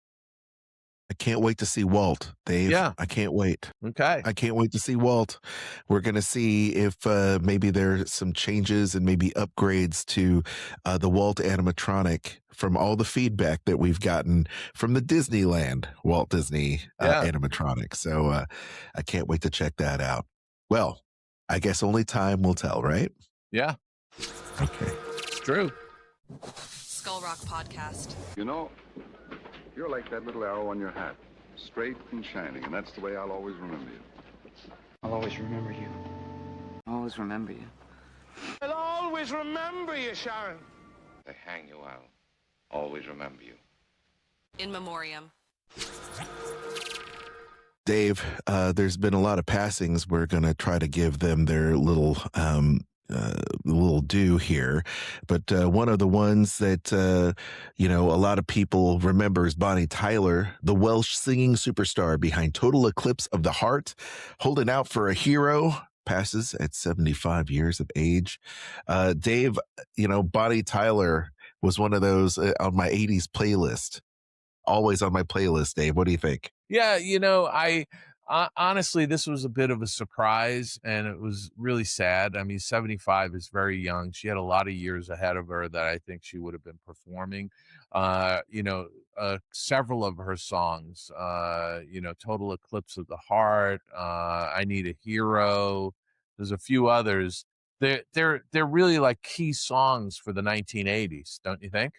I can't wait to see Walt, Dave.
Yeah.
I can't wait.
Okay.
I can't wait to see Walt. We're going to see if maybe there's some changes and maybe upgrades to the Walt animatronic from all the feedback that we've gotten from the Disneyland Walt Disney animatronic. So I can't wait to check that out. Well, I guess only time will tell, right?
Yeah.
Okay.
It's true.
Skull Rock Podcast.
You're like that little arrow on your hat, straight and shining, and that's the way I'll always remember you.
I'll always remember you. I'll always remember you.
I'll always remember you, Sharon.
They hang you, I'll always remember you.
In memoriam.
Dave, there's been a lot of passings. We're going to try to give them their little due here, but one of the ones that a lot of people remember is Bonnie Tyler, the Welsh singing superstar behind Total Eclipse of the Heart, holding out for a hero, passes at 75 years of age. Dave, Bonnie Tyler was one of those on my 80s playlist, always on my playlist. Dave, what do you think?
Yeah, honestly, this was a bit of a surprise, and it was really sad. I mean, 75 is very young. She had a lot of years ahead of her that I think she would have been performing. Several of her songs, Total Eclipse of the Heart, I Need a Hero. There's a few others. They're really like key songs for the 1980s, don't you think?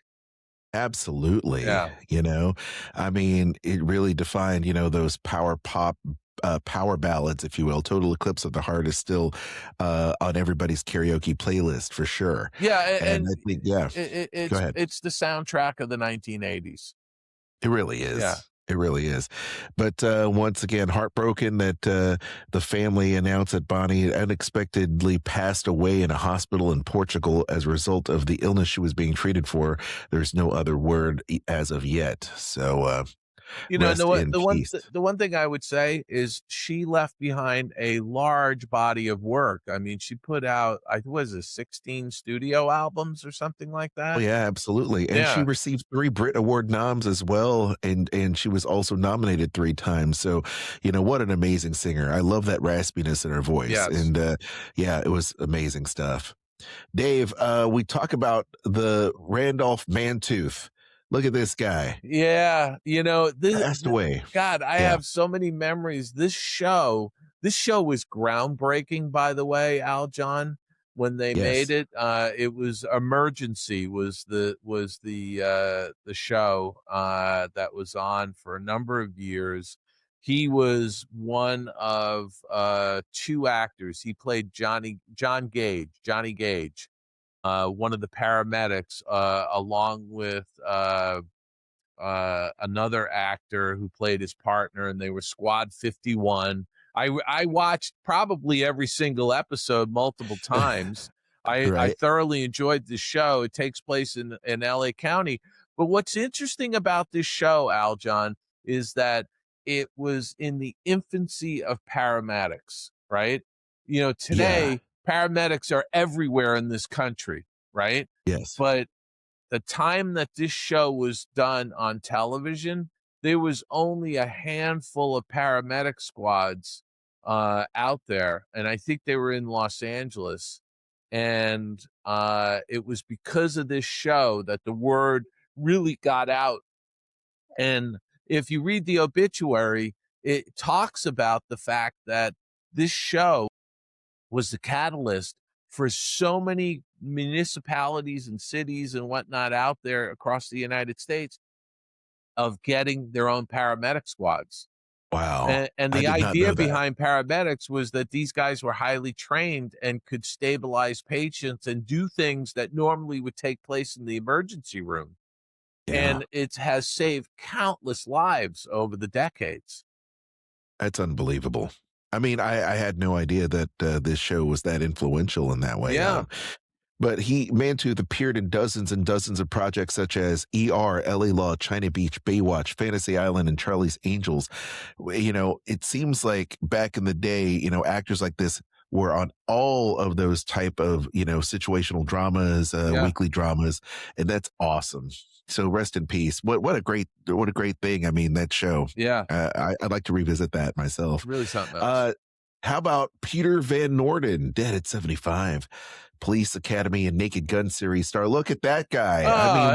Absolutely.
Yeah.
I mean, it really defined, those power pop, power ballads, if you will. Total Eclipse of the Heart is still on everybody's karaoke playlist for sure.
Yeah.
And I think,
go ahead. It's the soundtrack of the 1980s.
It really is.
Yeah.
It really is. But once again, heartbroken that the family announced that Bonnie unexpectedly passed away in a hospital in Portugal as a result of the illness she was being treated for. There's no other word as of yet. So
the one thing I would say is she left behind a large body of work. I mean, she put out, 16 studio albums or something like that.
Oh, yeah, absolutely. And she received 3 Brit Award noms as well. And she was also nominated 3 times. So, what an amazing singer. I love that raspiness in her voice.
Yes.
And it was amazing stuff. Dave, we talk about the Randolph Mantooth. Look at this guy.
Yeah. This
passed away.
God, I have so many memories. This show was groundbreaking, by the way, Aljon, when they made it. It was Emergency was the show that was on for a number of years. He was one of 2 actors. He played Johnny Gage. One of the paramedics, along with another actor who played his partner, and they were Squad 51. I watched probably every single episode multiple times. I thoroughly enjoyed this show. It takes place in LA County. But what's interesting about this show, Aljon, is that it was in the infancy of paramedics, right? Today, paramedics are everywhere in this country, right?
Yes.
But the time that this show was done on television, there was only a handful of paramedic squads out there, and I think they were in Los Angeles. And it was because of this show that the word really got out. And if you read the obituary, it talks about the fact that this show was the catalyst for so many municipalities and cities and whatnot out there across the United States of getting their own paramedic squads.
Wow.
And the idea behind paramedics was that these guys were highly trained and could stabilize patients and do things that normally would take place in the emergency room. Yeah. And it has saved countless lives over the decades.
That's unbelievable. I mean, I had no idea that this show was that influential in that way.
Yeah.
But Mantooth appeared in dozens and dozens of projects such as ER, LA Law, China Beach, Baywatch, Fantasy Island, and Charlie's Angels. You know, it seems like back in the day, you know, actors like this were on all of those type of, you know, situational dramas, weekly dramas, and that's awesome. So rest in peace. What a great thing. I mean, that show.
Yeah.
I'd like to revisit that myself.
Really something else.
How about Peter Van Norden, dead at 75? Police Academy and Naked Gun series star. Look at that guy.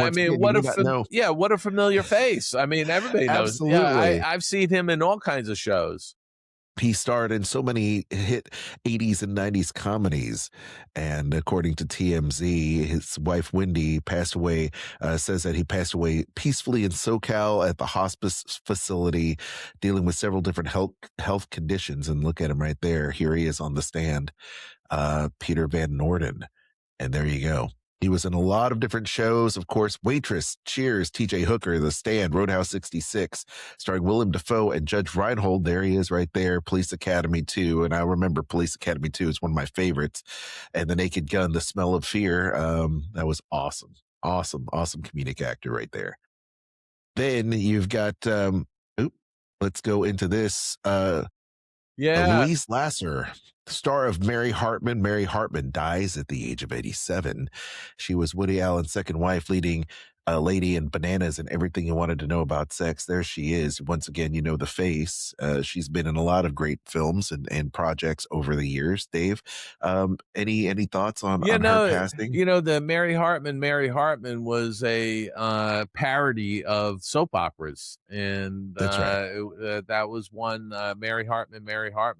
What a familiar face. I mean, everybody knows.
Absolutely.
Yeah, I've seen him in all kinds of shows.
He starred in so many hit 80s and 90s comedies. And according to TMZ, his wife, Wendy, passed away, says that he passed away peacefully in SoCal at the hospice facility, dealing with several different health conditions. And look at him right there. Here he is on the stand, Peter Van Norden. And there you go. He was in a lot of different shows, of course, Waitress, Cheers, TJ Hooker, The Stand, Roadhouse 66, starring Willem Dafoe and Judge Reinhold. There he is right there, Police Academy 2. And I remember Police Academy 2 is one of my favorites. And The Naked Gun, The Smell of Fear. That was awesome. Awesome comedic actor right there. Then you've got, let's go into this. Louise Lasser, star of Mary Hartman. Mary Hartman dies at the age of 87. She was Woody Allen's second wife, leading Lady and Bananas and Everything You Wanted to Know About Sex. There she is. Once again, you know the face. She's been in a lot of great films and projects over the years. Dave, any thoughts on her passing?
You know, the Mary Hartman was a parody of soap operas. And
that's right.
That was one. Mary Hartman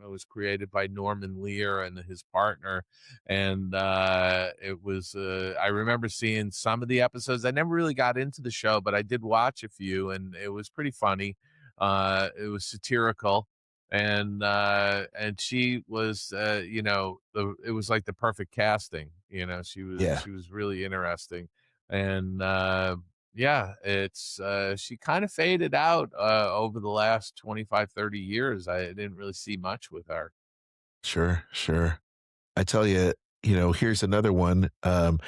was created by Norman Lear and his partner. And it was, I remember seeing some of the episodes. I never really got into the show, but I did watch a few, and it was pretty funny. It was satirical, and she was, it was like the perfect casting. You know, she was really interesting, and she kind of faded out over the last 25, 30 years. I didn't really see much with her.
Sure. I tell you, here's another one. I'm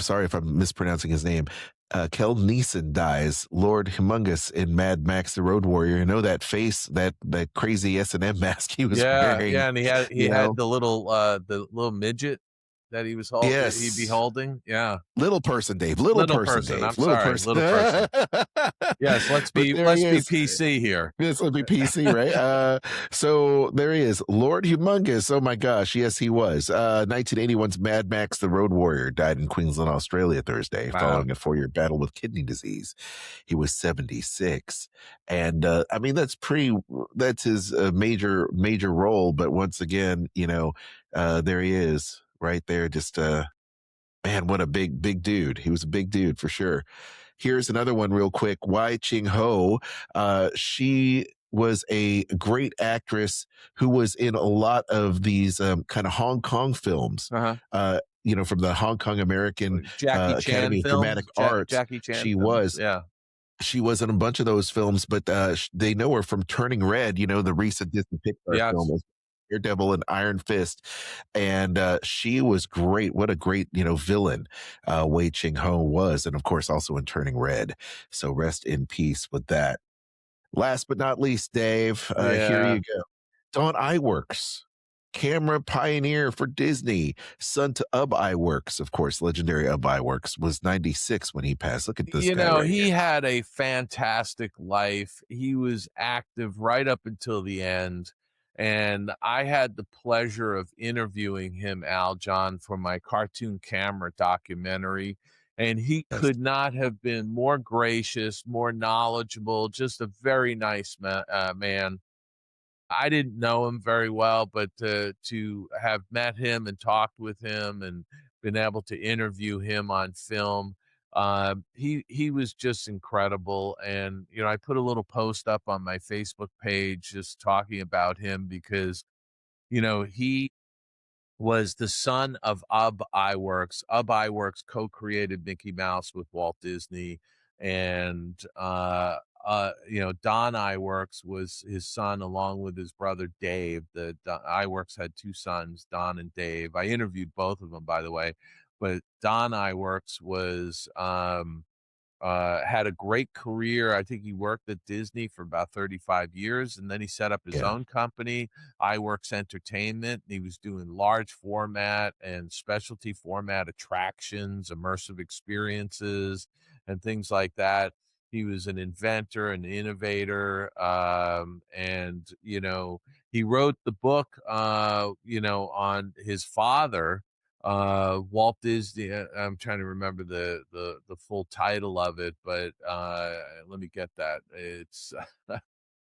sorry if I'm mispronouncing his name. Kel Neeson dies. Lord Humongous in Mad Max: The Road Warrior. You know that face, that crazy S&M mask he was wearing.
Yeah, and he had the little midget that he was holding.
Yes.
He'd be holding. Yeah.
Little person, Dave. Little person, Dave.
I'm sorry. Little person. Yes, let's be PC here.
Yes, let's be PC, right? So there he is. Lord Humongous. Oh my gosh. Yes, he was. 1981's Mad Max: The Road Warrior died in Queensland, Australia Thursday, following a 4-year battle with kidney disease. He was 76. And I mean, that's his major role. But once again, there he is. Right there, just man, what a big dude. He was a big dude for sure. Here's another one real quick. Wai Ching Ho. She was a great actress who was in a lot of these kind of Hong Kong films.
Uh-huh.
From the Hong Kong American Academy of
films,
Dramatic Arts.
Jackie Chan
she
films.
was.
Yeah.
She was in a bunch of those films, but they know her from Turning Red, the recent Disney Pixar film. Daredevil and Iron Fist, and she was great. What a great villain Wei Ching Ho was, and of course also in Turning Red. So rest in peace with that. Last but not least, Dave, here you go. Dawn Iwerks, camera pioneer for Disney, son to Ub Iwerks, of course, legendary Ub Iwerks, was 96 when he passed. Look at this guy right
he
here.
had a fantastic life. He was active right up until the end. And I had the pleasure of interviewing him, Aljon, for my cartoon camera documentary. And he could not have been more gracious, more knowledgeable, just a very nice man. I didn't know him very well, but to have met him and talked with him and been able to interview him on film, he was just incredible. And I put a little post up on my Facebook page just talking about him because he was the son of Ub Iwerks. Ub Iwerks co-created Mickey Mouse with Walt Disney, and Don Iwerks was his son along with his brother Dave. The Iwerks had two sons, Don and Dave. I interviewed both of them, by the way, but Don Iwerks was had a great career. I think he worked at Disney for about 35 years, and then he set up his own company, iWorks Entertainment. He was doing large format and specialty format attractions, immersive experiences, and things like that. He was an inventor, an innovator, and he wrote the book, on his father, Walt Disney. I'm trying to remember the full title of it, but let me get that. It's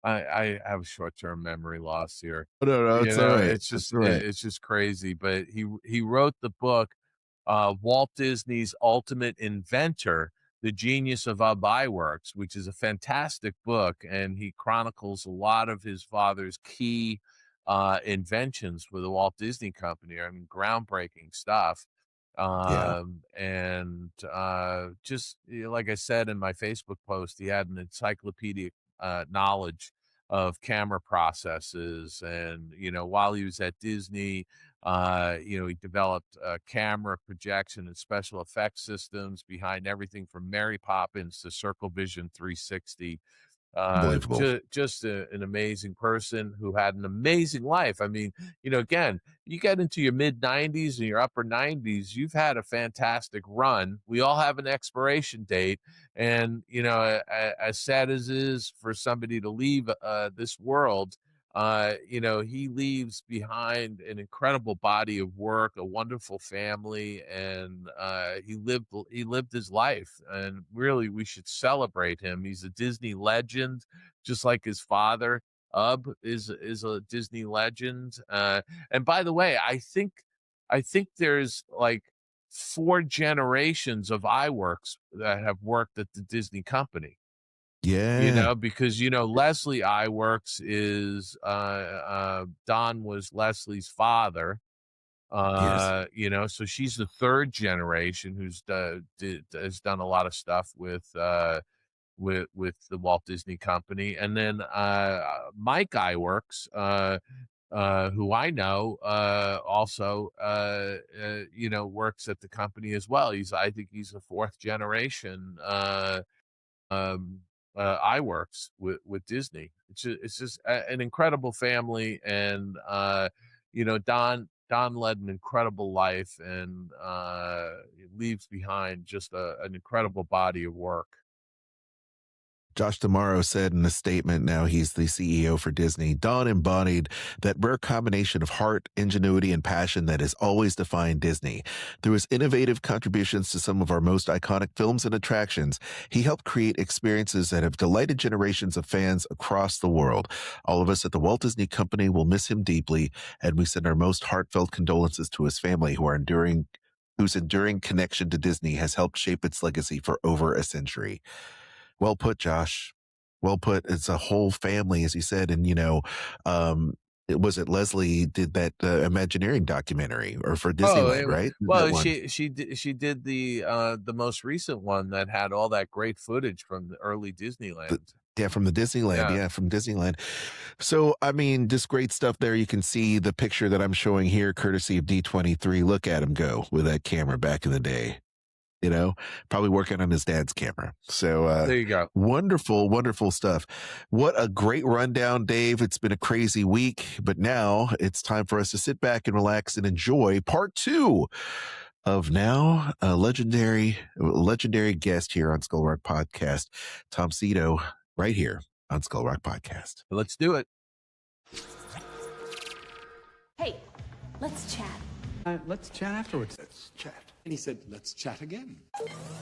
I have a short-term memory loss here.
No, it's all right.
It's just crazy. But he wrote the book, Walt Disney's Ultimate Inventor: The Genius of Ub Iwerks, which is a fantastic book, and he chronicles a lot of his father's key inventions for the Walt Disney Company. I mean, groundbreaking stuff. And just like I said in my Facebook post, he had an encyclopedic knowledge of camera processes. And while he was at Disney, he developed camera projection and special effects systems behind everything from Mary Poppins to Circle Vision 360. Just an amazing person who had an amazing life. I mean, again, you get into your mid 90s and your upper 90s, you've had a fantastic run. We all have an expiration date. And, as sad as it is for somebody to leave this world, he leaves behind an incredible body of work, a wonderful family, and he lived his life. And really, we should celebrate him. He's a Disney legend, just like his father. Ub is a Disney legend. And by the way, I think there's like 4 generations of iWorks that have worked at the Disney company. Because Leslie Iwerks is Don was Leslie's father. So she's the 3rd generation who's has done a lot of stuff with the Walt Disney Company. And then Mike Iwerks, who I know also works at the company as well. I think he's a 4th generation iWorks with Disney. It's just an incredible family, and Don led an incredible life, and leaves behind just an incredible body of work.
Josh D'Amaro said in a statement, now he's the CEO for Disney, Don embodied that rare combination of heart, ingenuity, and passion that has always defined Disney. Through his innovative contributions to some of our most iconic films and attractions, he helped create experiences that have delighted generations of fans across the world. All of us at the Walt Disney Company will miss him deeply, and we send our most heartfelt condolences to his family, whose enduring connection to Disney has helped shape its legacy for over a century. Well put, Josh. Well put. It's a whole family, as you said. And, was it Leslie did that Imagineering documentary or for Disneyland, right?
Well, she did the most recent one that had all that great footage from the early Disneyland.
From the Disneyland. From Disneyland. So, I mean, just great stuff there. You can see the picture that I'm showing here, courtesy of D23. Look at him go with that camera back in the day. probably working on his dad's camera. So
there you go.
Wonderful, wonderful stuff. What a great rundown, Dave. It's been a crazy week, but now it's time for us to sit back and relax and enjoy part 2 of now a legendary guest here on Skull Rock Podcast, Tom Sito, right here on Skull Rock Podcast.
Let's do it.
Hey, let's chat.
Let's chat afterwards.
Let's chat. And he said, let's chat again.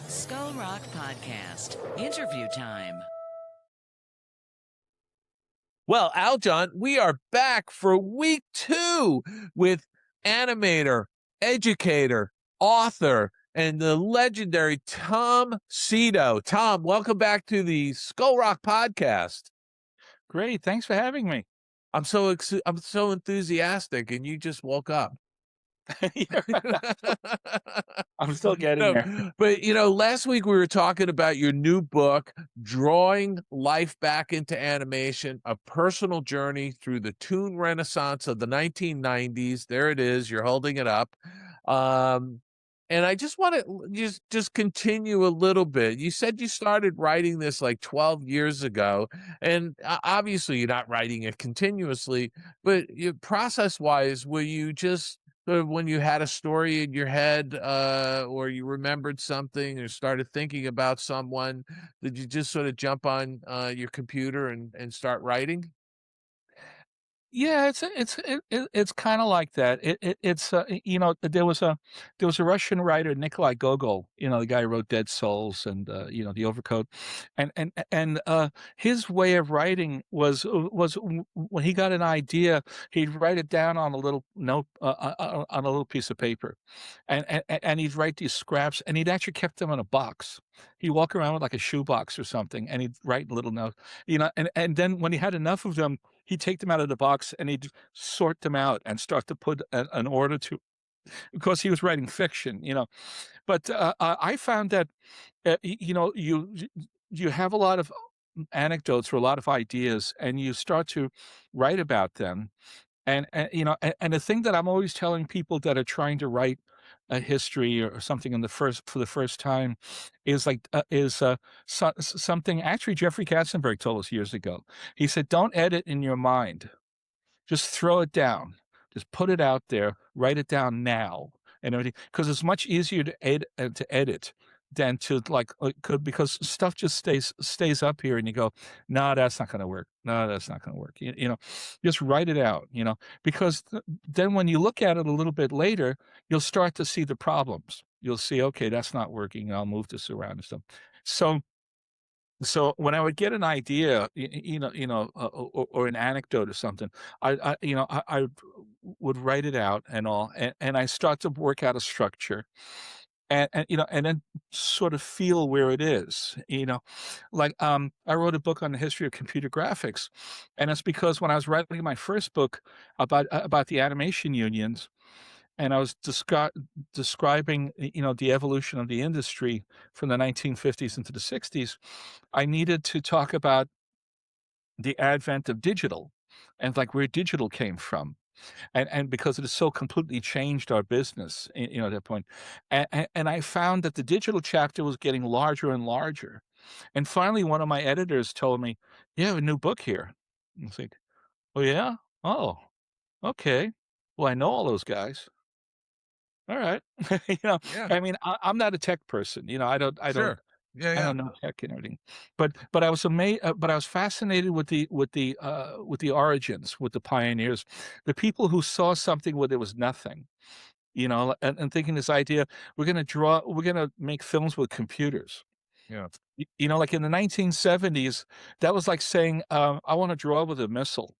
Skull Rock Podcast, interview time.
Well, Aljon, we are back for week 2 with animator, educator, author, and the legendary Tom Sito. Tom, welcome back to the Skull Rock Podcast.
Great. Thanks for having me.
I'm so enthusiastic, and you just woke up.
I'm still getting there.
But, last week we were talking about your new book, Drawing Life Back into Animation, A Personal Journey Through the Toon Renaissance of the 1990s. There it is. You're holding it up. And I just want to just continue a little bit. You said you started writing this like 12 years ago, and obviously you're not writing it continuously, but process-wise, were you just when you had a story in your head or you remembered something or started thinking about someone, did you just sort of jump on your computer and start writing?
Yeah, it's kind of like that. It's there was a Russian writer, Nikolai Gogol, the guy who wrote Dead Souls and The Overcoat, and his way of writing was when he got an idea, he'd write it down on a little note on a little piece of paper, and he'd write these scraps, and he'd actually kept them in a box. He'd walk around with like a shoebox or something, and he'd write little notes, and then when he had enough of them, he'd take them out of the box and he'd sort them out and start to put an order to, because he was writing fiction, But I found that, you have a lot of anecdotes or a lot of ideas, and you start to write about them. And the thing that I'm always telling people that are trying to write a history or something for the first time is something actually Jeffrey Katzenberg told us years ago. He said, don't edit in your mind. Just throw it down. Just put it out there, write it down now. And everything, because it's much easier to edit than to because stuff just stays up here and you go, no, that's not going to work. No, that's not going to work. Just write it out, because then when you look at it a little bit later, you'll start to see the problems. You'll see, okay, that's not working. I'll move this around and stuff. So when I would get an idea, or an anecdote or something, I would write it out and all, and I start to work out a structure. And then sort of feel where it is, I wrote a book on the history of computer graphics, and it's because when I was writing my first book about the animation unions, and I was describing the evolution of the industry from the 1950s into the 60s, I needed to talk about the advent of digital and where digital came from. And because it has so completely changed our business, at that point. And I found that the digital chapter was getting larger and larger. And finally, one of my editors told me, you have a new book here. I was like, oh, yeah? Oh, okay. Well, I know all those guys. All right.
Yeah.
I mean, I'm not a tech person. I don't.
Yeah.
I don't know tech and everything, but I was amazed. But I was fascinated with the origins, with the pioneers, the people who saw something where there was nothing, and thinking this idea, we're going to make films with computers.
Yeah.
Like in the 1970s, that was like saying, I want to draw with a missile.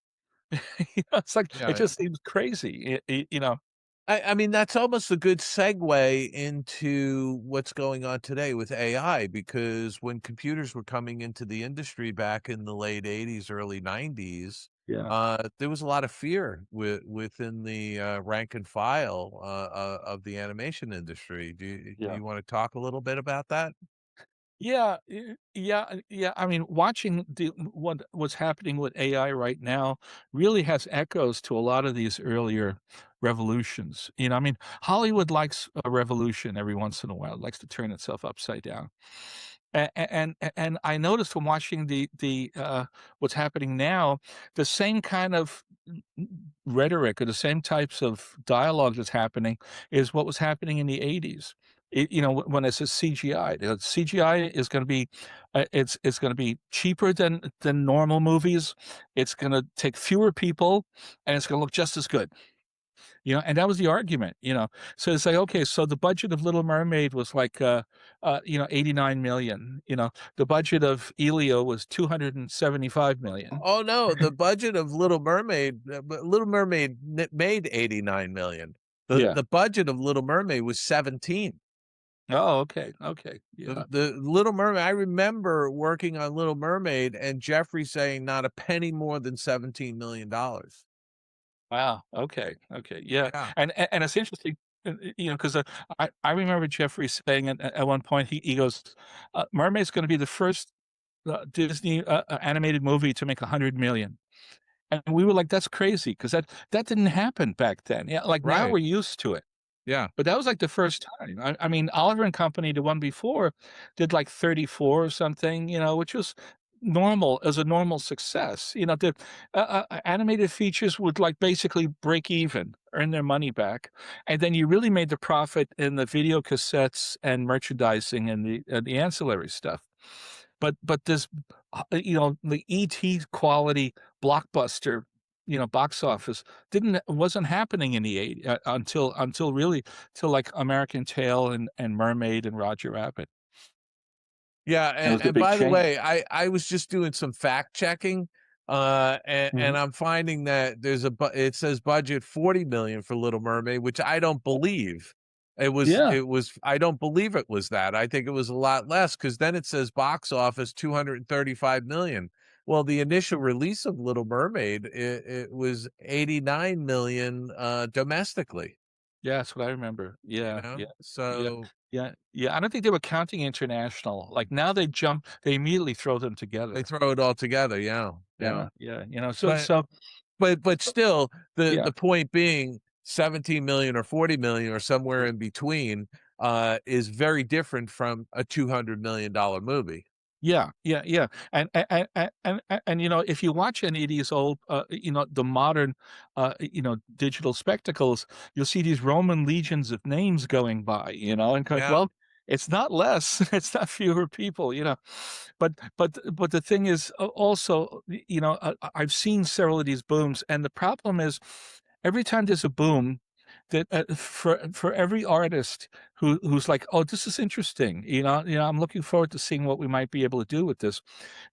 It's like, it just seems crazy,
I mean, that's almost a good segue into what's going on today with AI, because when computers were coming into the industry back in the late 80s, early 90s, there was a lot of fear within the rank and file of the animation industry. Do you want to talk a little bit about that?
Yeah. I mean, watching what's happening with AI right now really has echoes to a lot of these earlier revolutions. I mean, Hollywood likes a revolution every once in a while. It likes to turn itself upside down. And I noticed when watching the what's happening now, the same kind of rhetoric or the same types of dialogue that's happening is what was happening in the 80s. When it says CGI, CGI is going to be it's going to be cheaper than normal movies. It's going to take fewer people, and it's going to look just as good. And that was the argument. So it's like, okay, so the budget of Little Mermaid was like 89 million. The budget of Elio was 275 million.
Oh no, the budget of Little Mermaid made 89 million. The budget of Little Mermaid was 17.
Oh, okay. Yeah.
The Little Mermaid, I remember working on Little Mermaid and Jeffrey saying not a penny more than $17 million.
Wow. Okay. Yeah. And it's interesting, because I remember Jeffrey saying at one point, he goes, Mermaid's going to be the first Disney animated movie to make 100 million. And we were like, that's crazy, because that didn't happen back then. Yeah, like now we're used to it.
Yeah.
But that was like the first time. I mean, Oliver and Company, the one before, did like 34 or something, which was normal, as a normal success. The animated features would like basically break even, earn their money back. And then you really made the profit in the video cassettes and merchandising and the ancillary stuff. But this, the ET quality blockbuster, box office wasn't happening in the 80s until really till like American Tail and Mermaid and Roger Rabbit.
Yeah, and by the way, I was just doing some fact checking, and I'm finding that it says budget 40 million for Little Mermaid, which I don't believe. It was I don't believe it was that. I think it was a lot less, because then it says box office 235 million. Well, the initial release of Little Mermaid, it was 89 million domestically.
Yeah, that's what I remember. Yeah.
So
yeah. I don't think they were counting international. Like now they immediately throw them together.
They throw it all together. Yeah. But still, the point being, 17 million or 40 million or somewhere in between is very different from a $200 million movie.
Yeah. And if you watch any of these old, the modern, digital spectacles, you'll see these Roman legions of names going by, and well, it's not less, it's not fewer people, but the thing is also, I've seen several of these booms, and the problem is every time there's a boom, that for every artist who's like, oh, this is interesting, I'm looking forward to seeing what we might be able to do with this.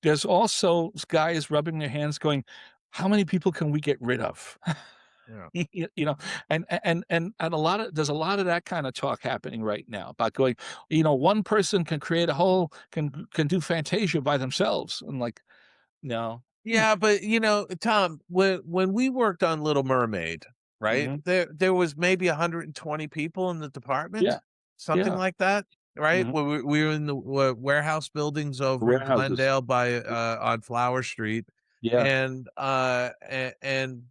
There's also guys rubbing their hands, going, how many people can we get rid of? And there's a lot of that kind of talk happening right now about going, one person can create a whole can do Fantasia by themselves, and like, no.
Yeah, but Tom, when we worked on Little Mermaid, right? There was maybe 120 people in the department, something like that, right? We were in the warehouse buildings over in Glendale by on Flower Street. And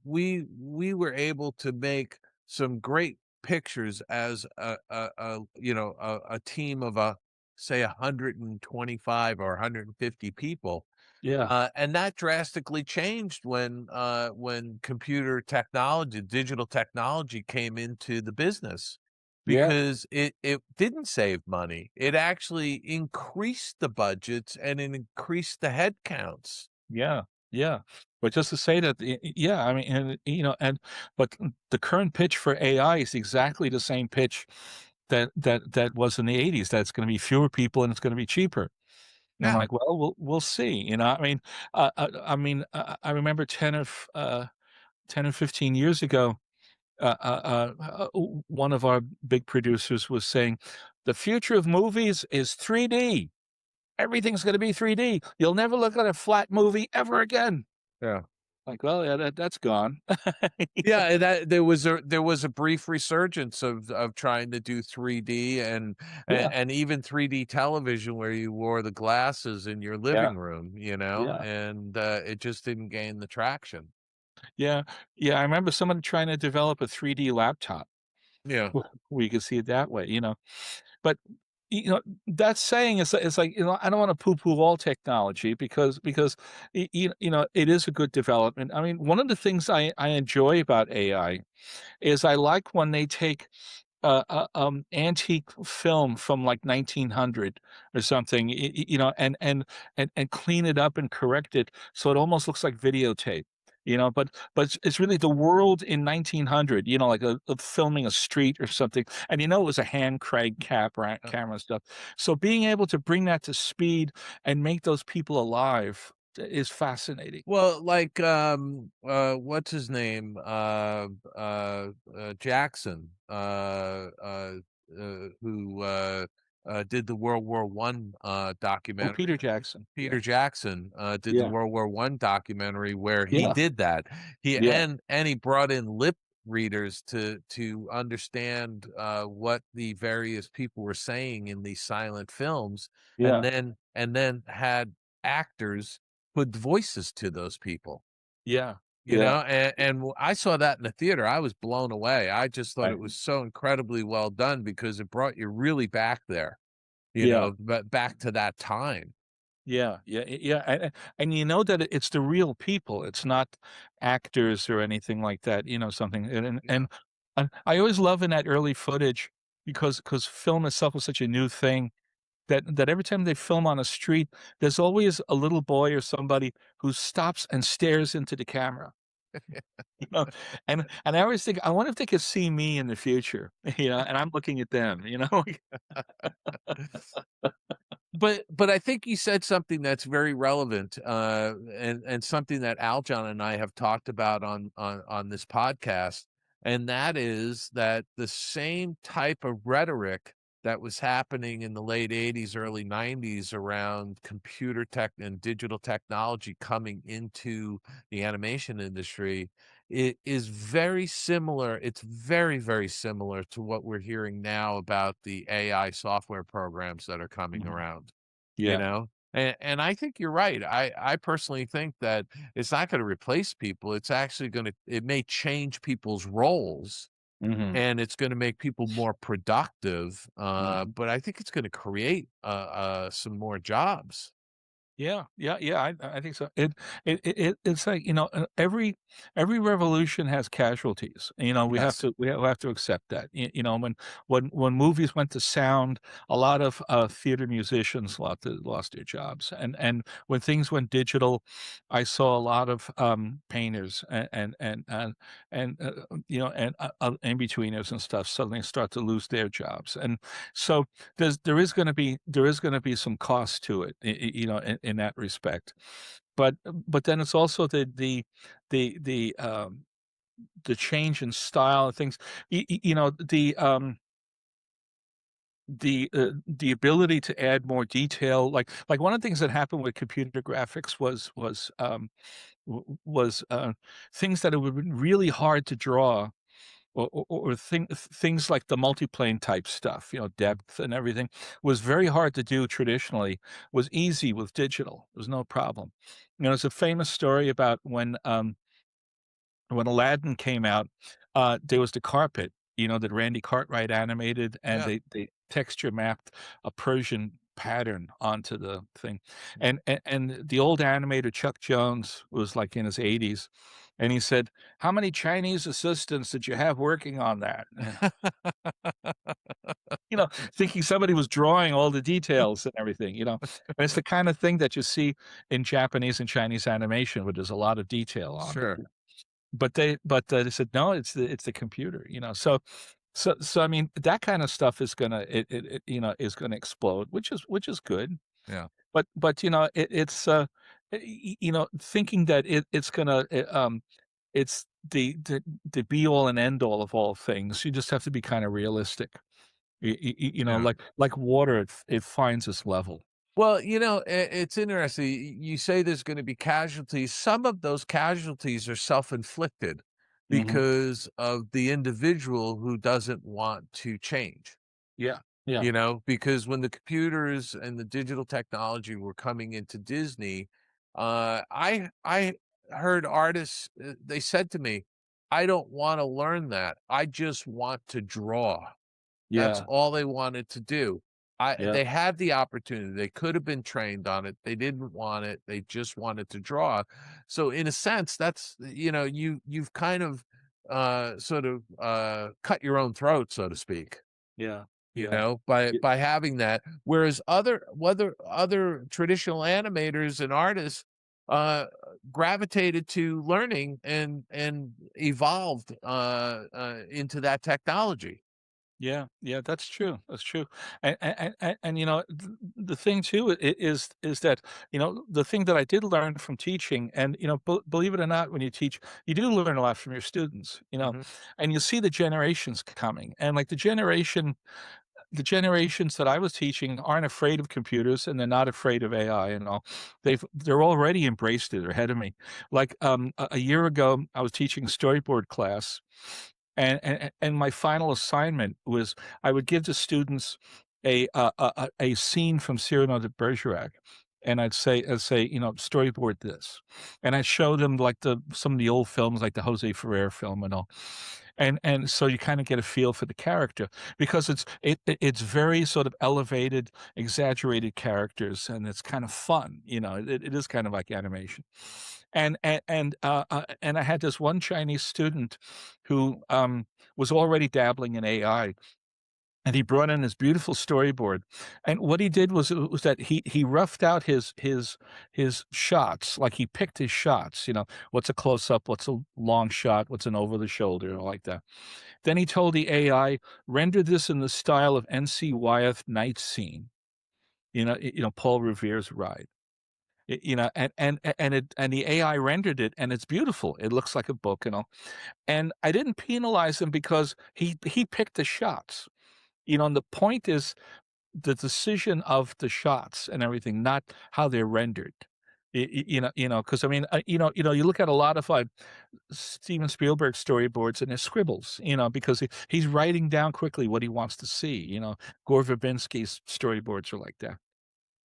we were able to make some great pictures as a team of say 125 or 150 people. And that drastically changed when computer technology, digital technology came into the business, because it didn't save money. It actually increased the budgets and it increased the head counts.
Yeah. But just to say that, I mean, but the current pitch for AI is exactly the same pitch that was in the 80s. That's going to be fewer people and it's going to be cheaper. And I'm like, well, we'll see. I remember 10 or 15 years ago, one of our big producers was saying, the future of movies is 3D. Everything's going to be 3D. You'll never look at a flat movie ever again.
Yeah.
Like, well, yeah, that's gone.
Yeah, that there was a brief resurgence of trying to do 3D and even 3D television, where you wore the glasses in your living room, and it just didn't gain the traction.
Yeah, yeah. I remember someone trying to develop a 3D laptop.
Yeah.
Where you could see it that way, you know. But that saying is like, I don't want to poo-poo all technology because it is a good development. I mean, one of the things I enjoy about AI is I like when they take antique film from like 1900 or something, and clean it up and correct it so it almost looks like videotape. But it's really the world in 1900, like filming a street or something, and it was a hand crank camera stuff. So being able to bring that to speed and make those people alive is fascinating.
Well, like what's his name? Jackson, who did the World War One
Oh,
documentary.
Peter Jackson.
Peter Jackson did the
Yeah.
World War One documentary where he
Yeah.
did that.
Yeah.
And he brought in lip readers to understand what the various people were saying in these silent films,
Yeah.
and then had actors put voices to those people.
Yeah.
And I saw that in the theater. I was blown away. I just thought
Right.
it was so incredibly well done because it brought you really back there,
Yeah.
but back to that time.
Yeah, and you know that it's the real people. It's not actors or anything like that. Something. And I always love in that early footage because film itself was such a new thing that every time they film on a street, there's always a little boy or somebody who stops and stares into the camera. You know, and I always think, I wonder if they could see me in the future. And I'm looking at them.
But I think you said something that's very relevant, and something that Aljon and I have talked about on this podcast, and that is that the same type of rhetoric that was happening in the late 80s, early 90s around computer tech and digital technology coming into the animation industry, it is very similar. It's very, very similar to what we're hearing now about the AI software programs that are coming around.
Yeah.
And I think you're right. I personally think that it's not going to replace people. It's actually it may change people's roles, and it's going to make people more productive. But I think it's going to create some more jobs.
Yeah, I think so. It's like, every revolution has casualties.
Yes.
We have to accept that. When movies went to sound, a lot of theater musicians lost their jobs, and when things went digital, I saw a lot of painters and in-betweeners and stuff suddenly start to lose their jobs, and so there is going to be some cost to it, in that respect. But then it's also the the change in style and things. The ability to add more detail, like one of the things that happened with computer graphics was things that it would have been really hard to draw, or things like the multiplane type stuff, depth and everything, was very hard to do traditionally, was easy with digital. There was no problem. There's a famous story about when Aladdin came out, there was the carpet, that Randy Cartwright animated, and
Yeah.
they texture mapped a Persian pattern onto the thing. And the old animator Chuck Jones was like in his 80s, and he said, "How many Chinese assistants did you have working on that?" Thinking somebody was drawing all the details and everything. And it's the kind of thing that you see in Japanese and Chinese animation, where there's a lot of detail on it.
Sure.
But they said, no, it's the computer. So I mean, that kind of stuff is gonna is gonna explode, which is good.
Yeah.
But it's thinking that it's gonna it's the be all and end all of all things. You just have to be kind of realistic.
Yeah.
Like water, it finds its level.
Well, it's interesting. You say there's going to be casualties. Some of those casualties are self-inflicted because of the individual who doesn't want to change.
Yeah. Yeah.
Because when the computers and the digital technology were coming into Disney, I heard artists, they said to me, I don't want to learn that. I just want to draw. That's all they wanted to do. They had the opportunity. They could have been trained on it. They didn't want it. They just wanted to draw. So in a sense, that's, you've kind of sort of cut your own throat, so to speak.
Yeah.
By having that. Whereas other traditional animators and artists gravitated to learning and evolved into that technology.
Yeah, that's true. That's true. And the thing too is that the thing that I did learn from teaching, and believe it or not, when you teach, you do learn a lot from your students. And you see the generations coming, and like the generations that I was teaching aren't afraid of computers, and they're not afraid of AI and all. They're already embraced it. They're ahead of me. Like a year ago, I was teaching a storyboard class, and my final assignment was I would give the students a scene from Cyrano de Bergerac, and I'd say storyboard this, and I'd show them like some of the old films, like the Jose Ferrer film and all. And so you kind of get a feel for the character, because it's very sort of elevated, exaggerated characters, and it's kind of fun. It is kind of like animation. And I had this one Chinese student who was already dabbling in AI, and he brought in his beautiful storyboard. And what he did was that he roughed out his shots, like he picked his shots. What's a close up, what's a long shot, what's an over the shoulder, like that. Then he told the AI, render this in the style of N.C. Wyeth Night Scene. Paul Revere's Ride. And the AI rendered it, and it's beautiful. It looks like a book, and I didn't penalize him because he picked the shots. And the point is the decision of the shots and everything, not how they're rendered. Because I mean, you look at a lot of Steven Spielberg storyboards, and they're scribbles, because he's writing down quickly what he wants to see. Gore Verbinski's storyboards are like that.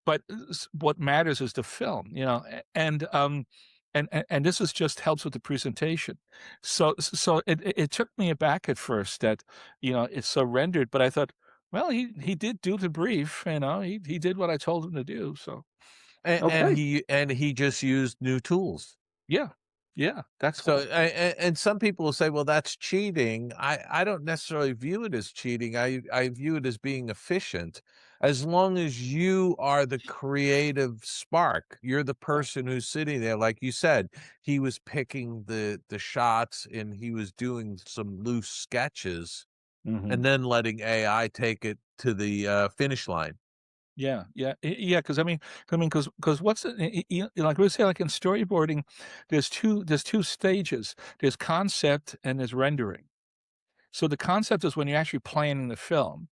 But what matters is the film, and this is just helps with the presentation. So it took me aback at first that, it's so rendered, but I thought, well, he did do the brief, he did what I told him to do. So,
and he just used new tools.
Yeah, that's
so. And some people will say, well, that's cheating. I don't necessarily view it as cheating. I view it as being efficient. As long as you are the creative spark, you're the person who's sitting there. Like you said, he was picking the shots, and he was doing some loose sketches, and then letting AI take it to the finish line.
Yeah. Because what's like we say, like in storyboarding, there's two stages. There's concept and there's rendering. So the concept is when you're actually planning the film,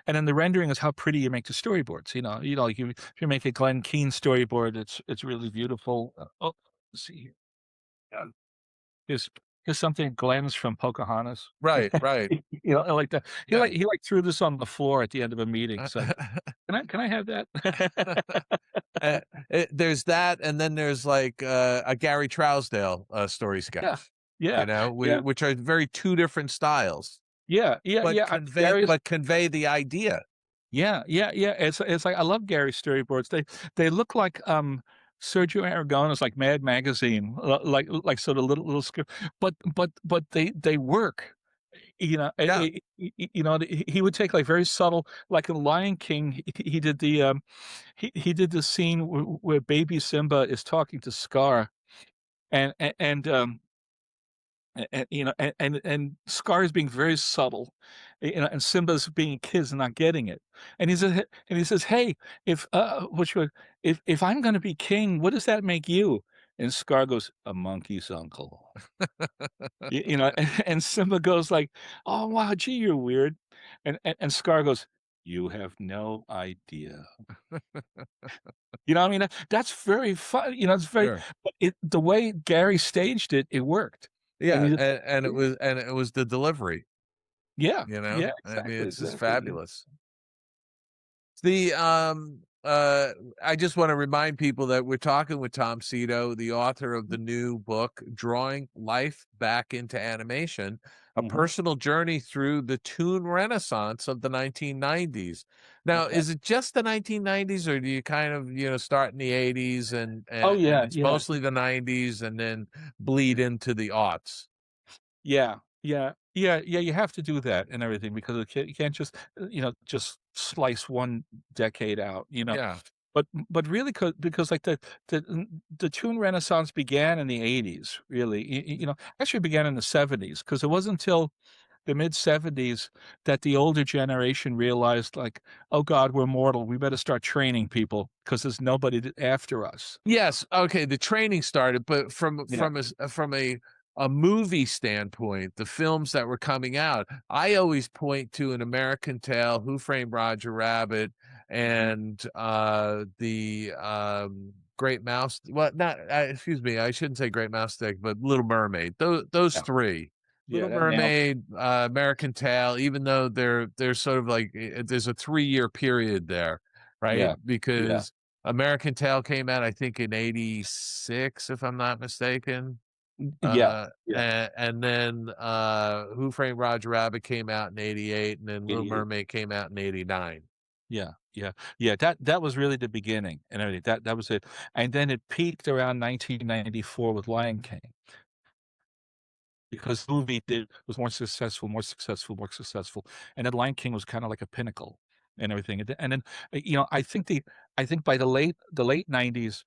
and then the rendering is how pretty you make the storyboards. Like if you make a Glenn Keane storyboard, it's really beautiful. Let's see here. Here's something. Glenn's from Pocahontas.
Right.
Like that. He like threw this on the floor at the end of a meeting. So can I have that?
There's that, and then there's like a Gary Trousdale story sketch.
Yeah.
Which are very two different styles.
But
convey the idea.
Yeah. It's like, I love Gary's storyboards. They look like Sergio Aragona's like Mad Magazine, like sort of little script, but they work. He would take like very subtle, like in Lion King, he did the he did the scene where baby Simba is talking to Scar, and Scar is being very subtle, and Simba's being kids and not getting it. And he says, "Hey, if I'm going to be king, what does that make you?" And Scar goes, "A monkey's uncle." And Simba goes like, "Oh wow, gee, you're weird," and Scar goes, "You have no idea." I mean, that's very fun. It's very,
sure.
But the way Gary staged it, it worked.
Yeah, and it was the delivery.
Yeah,
Yeah,
exactly,
I mean, it's just
exactly.
fabulous. The I just want to remind people that we're talking with Tom Sito, the author of the new book, Drawing Life Back into Animation, a personal journey through the toon renaissance of the 1990s. Now, is it just the 1990s, or do you kind of, start in the 80s and it's mostly the 90s and then bleed into the aughts?
Yeah. You have to do that and everything, because you can't just, just slice one decade out.
Yeah.
But really, because like the toon renaissance began in the 80s, really. Actually began in the 70s, because it wasn't until the mid 70s that the older generation realized, like, oh God, we're mortal. We better start training people, because there's nobody after us.
Yes. Okay. The training started, but from a movie standpoint, the films that were coming out, I always point to An American Tail, Who Framed Roger Rabbit, and the Great Mouse. Well, not excuse me, I shouldn't say Great Mouse Stick, but Little Mermaid. Those three. Little Mermaid, American Tail, even though they're sort of like, there's a 3-year period there, right? Because American Tail came out, I think, in 86, if I'm not mistaken. And then Who Framed Roger Rabbit came out in 88, and then Little Mermaid came out in 89.
Yeah. That was really the beginning and everything. That was it. And then it peaked around 1994 with Lion King, because the movie was more successful, and then Lion King was kind of like a pinnacle and everything. And then I think by the late 90s,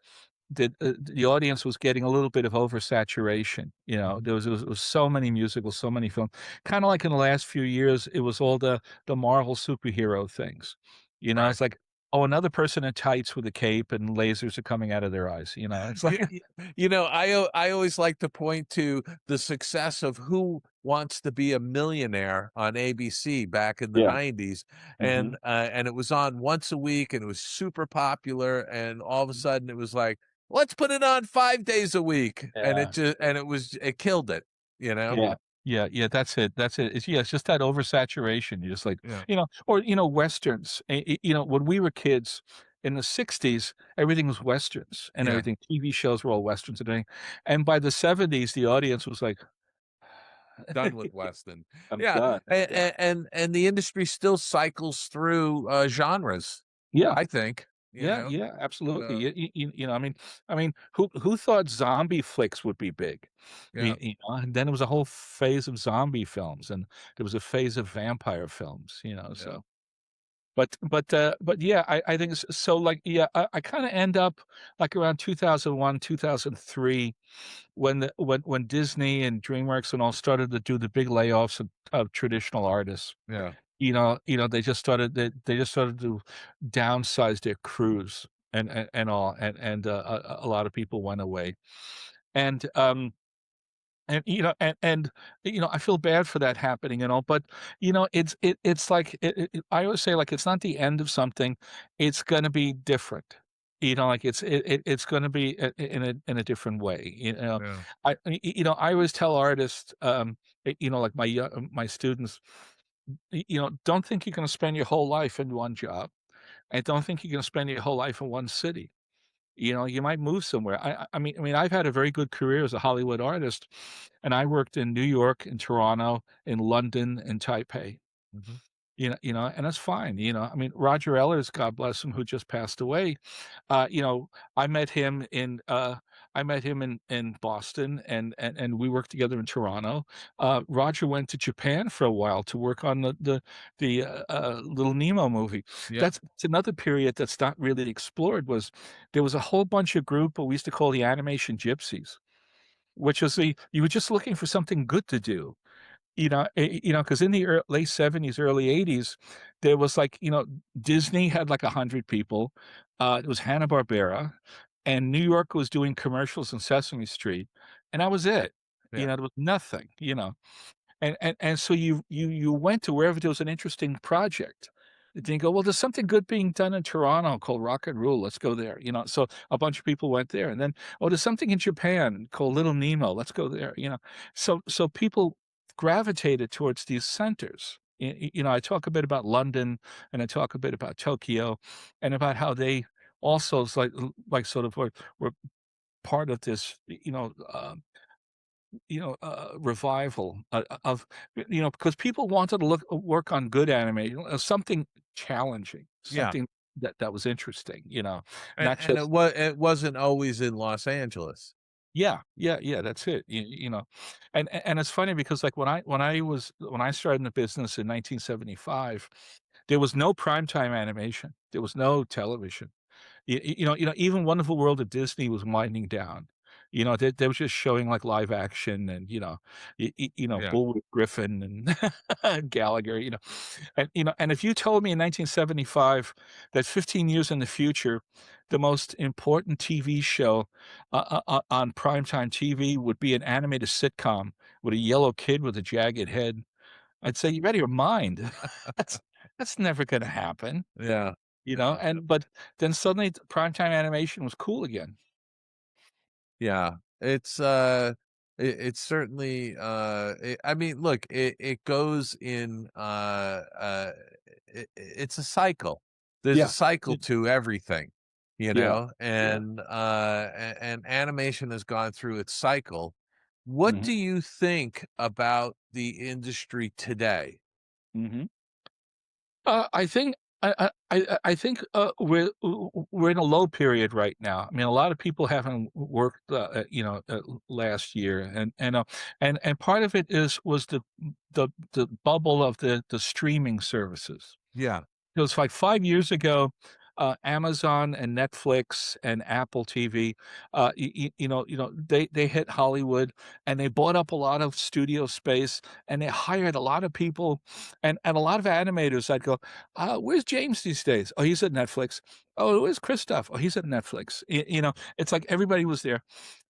the audience was getting a little bit of oversaturation. There was so many musicals, so many films. Kind of like in the last few years, it was all the Marvel superhero things. It's like, oh, another person in tights with a cape and lasers are coming out of their eyes. It's like,
I always like to point to the success of Who Wants to Be a Millionaire on ABC back in the 90s. And it was on once a week, and it was super popular. And all of a sudden it was like, let's put it on 5 days a week. And it killed it,
Yeah, that's it. It's just that oversaturation. You're just like, or westerns. When we were kids in the 60s, everything was westerns and everything. TV shows were all westerns and everything. And by the 70s, the audience was like,
done with western.
I'm done.
And the industry still cycles through genres. I think.
Yeah, absolutely. I mean, who thought zombie flicks would be big? And then there was a whole phase of zombie films, and there was a phase of vampire films. So, but yeah, I think so. Like, I kind of end up like around 2001, 2003, when Disney and DreamWorks and all started to do the big layoffs of traditional artists. They just started to downsize their crews and all, and a lot of people went away, and I feel bad for that happening and all, but it's like I always say, like, it's not the end of something; it's going to be different. Like it's going to be in a different way. I always tell artists, like my students, don't think you're going to spend your whole life in one job, and don't think you're going to spend your whole life in one city. You might move somewhere. I mean, I've had a very good career as a Hollywood artist, and I worked in New York, in Toronto, in London, in Taipei. And that's fine. I mean, Roger Ellers, God bless him, who just passed away. I met him in Boston, and we worked together in Toronto. Roger went to Japan for a while to work on the Little Nemo movie. That's another period that's not really explored. There was a whole bunch of group we used to call the animation gypsies, which was you were just looking for something good to do. Because in the late 70s, early 80s, there was like, Disney had like 100 people. It was Hanna-Barbera, and New York was doing commercials on Sesame Street, and that was it. There was nothing. And so you went to wherever there was an interesting project. Then you go, well, there's something good being done in Toronto called Rock and Roll. Let's go there. So a bunch of people went there, and then, there's something in Japan called Little Nemo. Let's go there. So people gravitated towards these centers, I talk a bit about London, and I talk a bit about Tokyo, and about how they also sort of were part of this, revival of, because people wanted to work on good animation, something challenging,
Yeah.
something that was interesting,
And,
not just
it wasn't always in Los Angeles.
yeah, that's it. And it's funny because like when I started in the business in 1975, there was no primetime animation. There was no television. Even Wonderful World of Disney was winding down. They were just showing like live action and
Yeah.
Bullwick Griffin and Gallagher. And if you told me in 1975 that 15 years in the future, the most important TV show on primetime TV would be an animated sitcom with a yellow kid with a jagged head, I'd say you're out of your mind. That's never going to happen.
Yeah.
But then suddenly primetime animation was cool again.
Yeah. It's certainly I mean, look, it goes in it's a cycle. There's a cycle to everything,
Yeah.
and animation has gone through its cycle. What do you think about the industry today?
I think I think we're in a low period right now. I mean, a lot of people haven't worked, last year, and part of it was the bubble of the streaming services.
Yeah.
It was like 5 years ago, Amazon and Netflix and Apple TV, they hit Hollywood, and they bought up a lot of studio space, and they hired a lot of people and a lot of animators. I'd go, "Where's James these days?" "Oh, he's at Netflix." "Oh, where's Christoph?" "Oh, he's at Netflix." It's like everybody was there.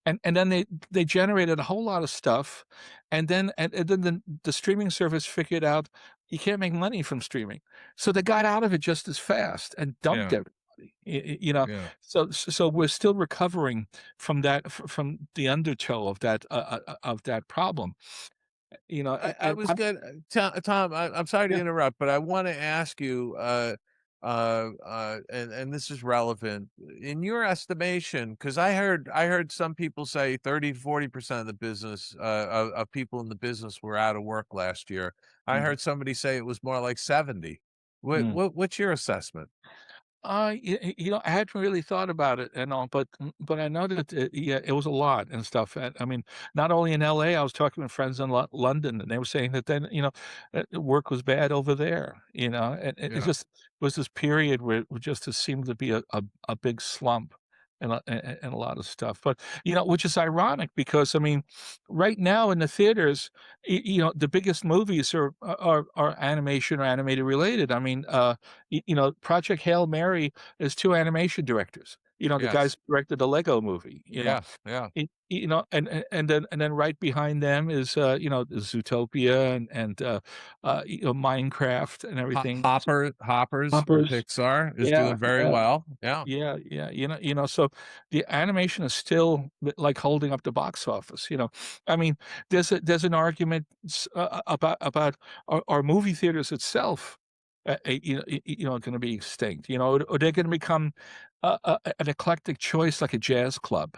And then they generated a whole lot of stuff, and then the streaming service figured out you can't make money from streaming, so they got out of it just as fast and dumped everybody.
Yeah.
So we're still recovering from that, from the undertow of that problem.
I was good, Tom. I'm sorry to interrupt, but I want to ask you, and this is relevant in your estimation, because I heard some people say 30 to 40% of the business of people in the business were out of work last year. I heard somebody say it was more like 70. What's your assessment?
I hadn't really thought about it and all, but I know that it was a lot and stuff. And I mean, not only in LA, I was talking with friends in London, and they were saying that then work was bad over there. And it just was this period where it just seemed to be a big slump. And a lot of stuff, but which is ironic because I mean, right now in the theaters, the biggest movies are animation or animated related. I mean, Project Hail Mary is 2 animation directors. The guys who directed the Lego movie.
Yeah.
And then right behind them is Zootopia and Minecraft and everything.
Hoppers for Pixar is doing very well.
Yeah. So the animation is still like holding up the box office. I mean, there's an argument about our movie theaters itself. Going to be extinct. Or they're going to become an eclectic choice, like a jazz club.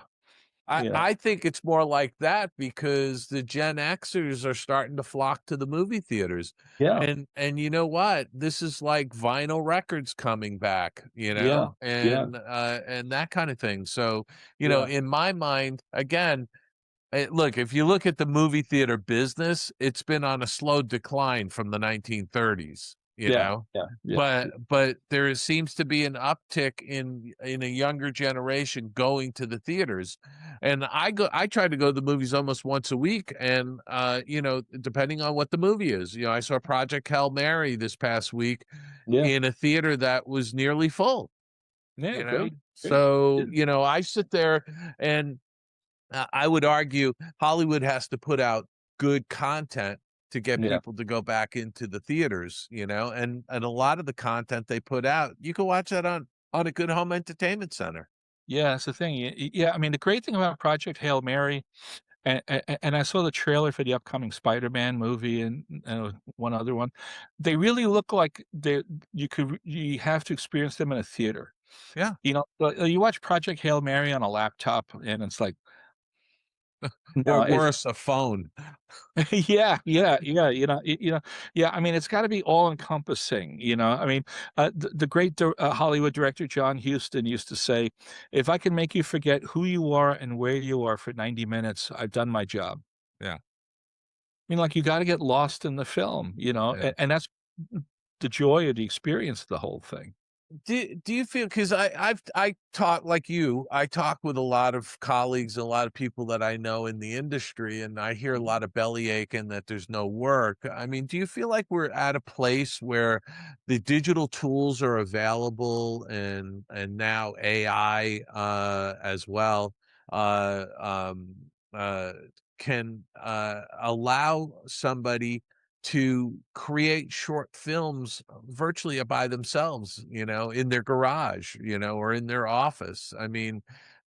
I think it's more like that because the Gen Xers are starting to flock to the movie theaters.
Yeah.
And you know what? This is like vinyl records coming back, and that kind of thing. So, in my mind, again, look, if you look at the movie theater business, it's been on a slow decline from the 1930s. But there seems to be an uptick in a younger generation going to the theaters, and I try to go to the movies almost once a week, and depending on what the movie is, I saw Project Hail Mary this past week in a theater that was nearly full.
Great.
So I sit there and I would argue Hollywood has to put out good content to get people to go back into the theaters, and a lot of the content they put out, you can watch that on a good home entertainment center.
Yeah, that's the thing. Yeah, I mean, the great thing about Project Hail Mary And I saw the trailer for the upcoming Spider-Man movie and one other one. They really look like you have to experience them in a theater.
Yeah.
You watch Project Hail Mary on a laptop, and it's like,
or worse, a phone.
yeah. Yeah. I mean, it's got to be all encompassing. I mean, the great Hollywood director John Huston used to say, "If I can make you forget who you are and where you are for 90 minutes, I've done my job."
Yeah.
I mean, like, you got to get lost in the film,
Yeah.
and that's the joy of the experience of the whole thing.
Do you feel, because I talk like you, I talk with a lot of colleagues, a lot of people that I know in the industry, and I hear a lot of bellyache and that there's no work. I mean, do you feel like we're at a place where the digital tools are available, and now AI as well can allow somebody to create short films virtually by themselves, in their garage, or in their office? I mean,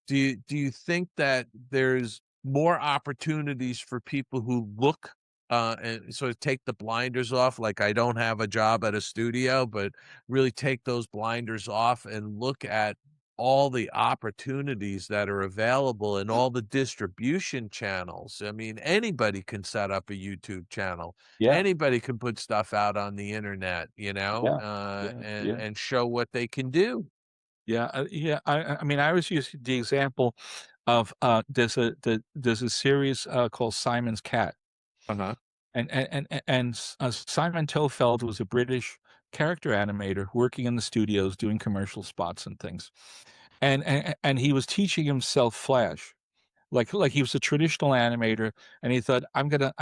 do you think that there's more opportunities for people who look and sort of take the blinders off, like, I don't have a job at a studio, but really take those blinders off and look at all the opportunities that are available and all the distribution channels? I mean, anybody can set up a YouTube channel.
Yeah.
Anybody can put stuff out on the internet, and show what they can do.
Yeah. Yeah. I mean, I was using the example of there's a series called Simon's Cat.
Uh-huh.
And Simon Tofeld was a British character animator working in the studios doing commercial spots and things, and he was teaching himself Flash, like he was a traditional animator, and he thought, I'm gonna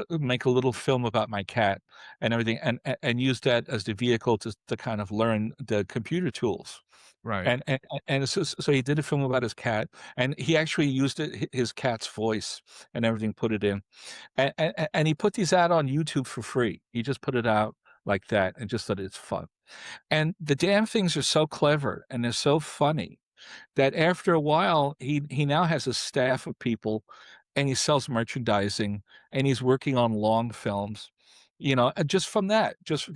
make a little film about my cat and everything, and use that as the vehicle to kind of learn the computer tools.
Right.
And so he did a film about his cat, and he actually used his cat's voice and everything, put it in. And he put these out on YouTube for free. He just put it out like that and just thought it's fun. And the damn things are so clever and they're so funny that after a while, he now has a staff of people, and he sells merchandising, and he's working on long films, just from that, just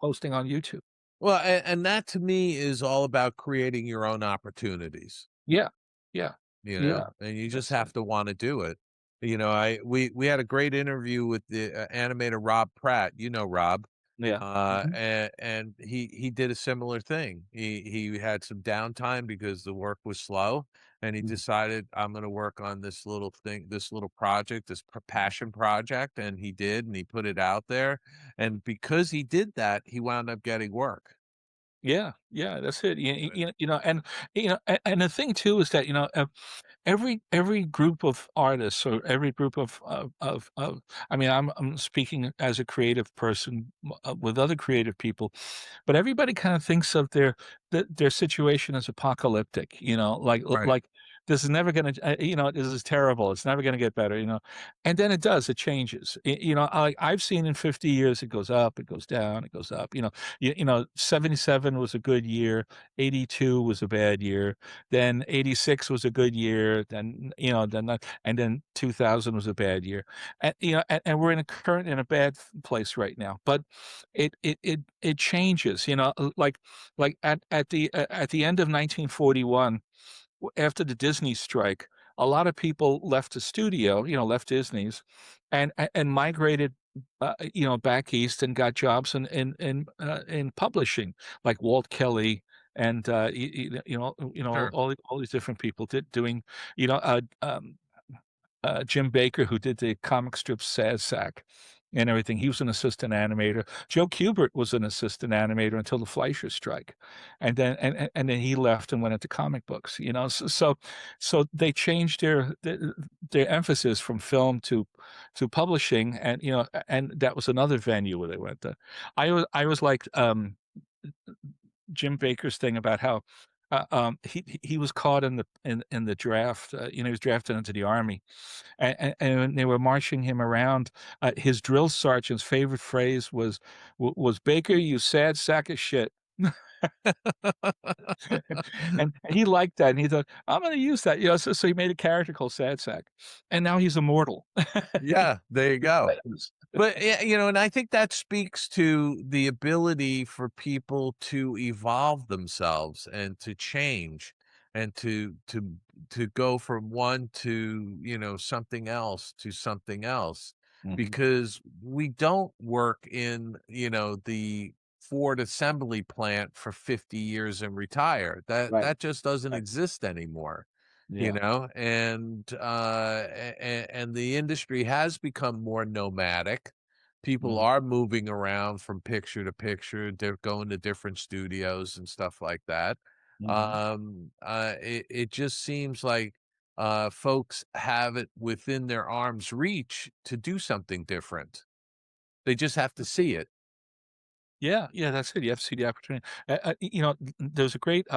posting on YouTube.
Well, and that to me is all about creating your own opportunities.
Yeah.
And you just have to want to do it. We had a great interview with the animator Rob Pratt. Rob.
Yeah.
And he did a similar thing. He had some downtime because the work was slow, and he decided, I'm going to work on this little thing, this little project, this passion project, and he did, and he put it out there, and because he did that, he wound up getting work.
Yeah, that's it. And the thing too is that every group of artists, or every group of I mean, I'm speaking as a creative person with other creative people, but everybody kind of thinks of their situation as apocalyptic. Like, this is never going to, this is terrible. It's never going to get better, and then it does. It changes. I've seen in 50 years, it goes up, it goes down, it goes up. 77 was a good year. 82 was a bad year. Then 86 was a good year. Then and then 2000 was a bad year. And and we're in a bad place right now. But it changes. Like at the end of 1941. After the Disney strike, a lot of people left the studio, left Disney's, and migrated, back east and got jobs in publishing, like Walt Kelly and
Sure.
all these different people doing, Jim Baker, who did the comic strip Sad Sack and everything. He was an assistant animator. Joe Kubert was an assistant animator until the Fleischer strike, and then he left and went into comic books. So they changed their emphasis from film to publishing, and that was another venue where they went to. I was like Jim Baker's thing about how he was caught in the draft. He was drafted into the army, and they were marching him around. His drill sergeant's favorite phrase was "Baker, you sad sack of shit." And he liked that, and he thought, I'm going to use that. So he made a character called Sad Sack, and now he's immortal.
Yeah, there you go. But and I think that speaks to the ability for people to evolve themselves and to change and to go from one to something else to something else, because we don't work in the Ford assembly plant for 50 years and retire. That just doesn't exist anymore. And the industry has become more nomadic. People are moving around from picture to picture. They're going to different studios and stuff like that. It just seems like folks have it within their arm's reach to do something different. They just have to see it.
Yeah, that's it. You have to see the opportunity. There's a great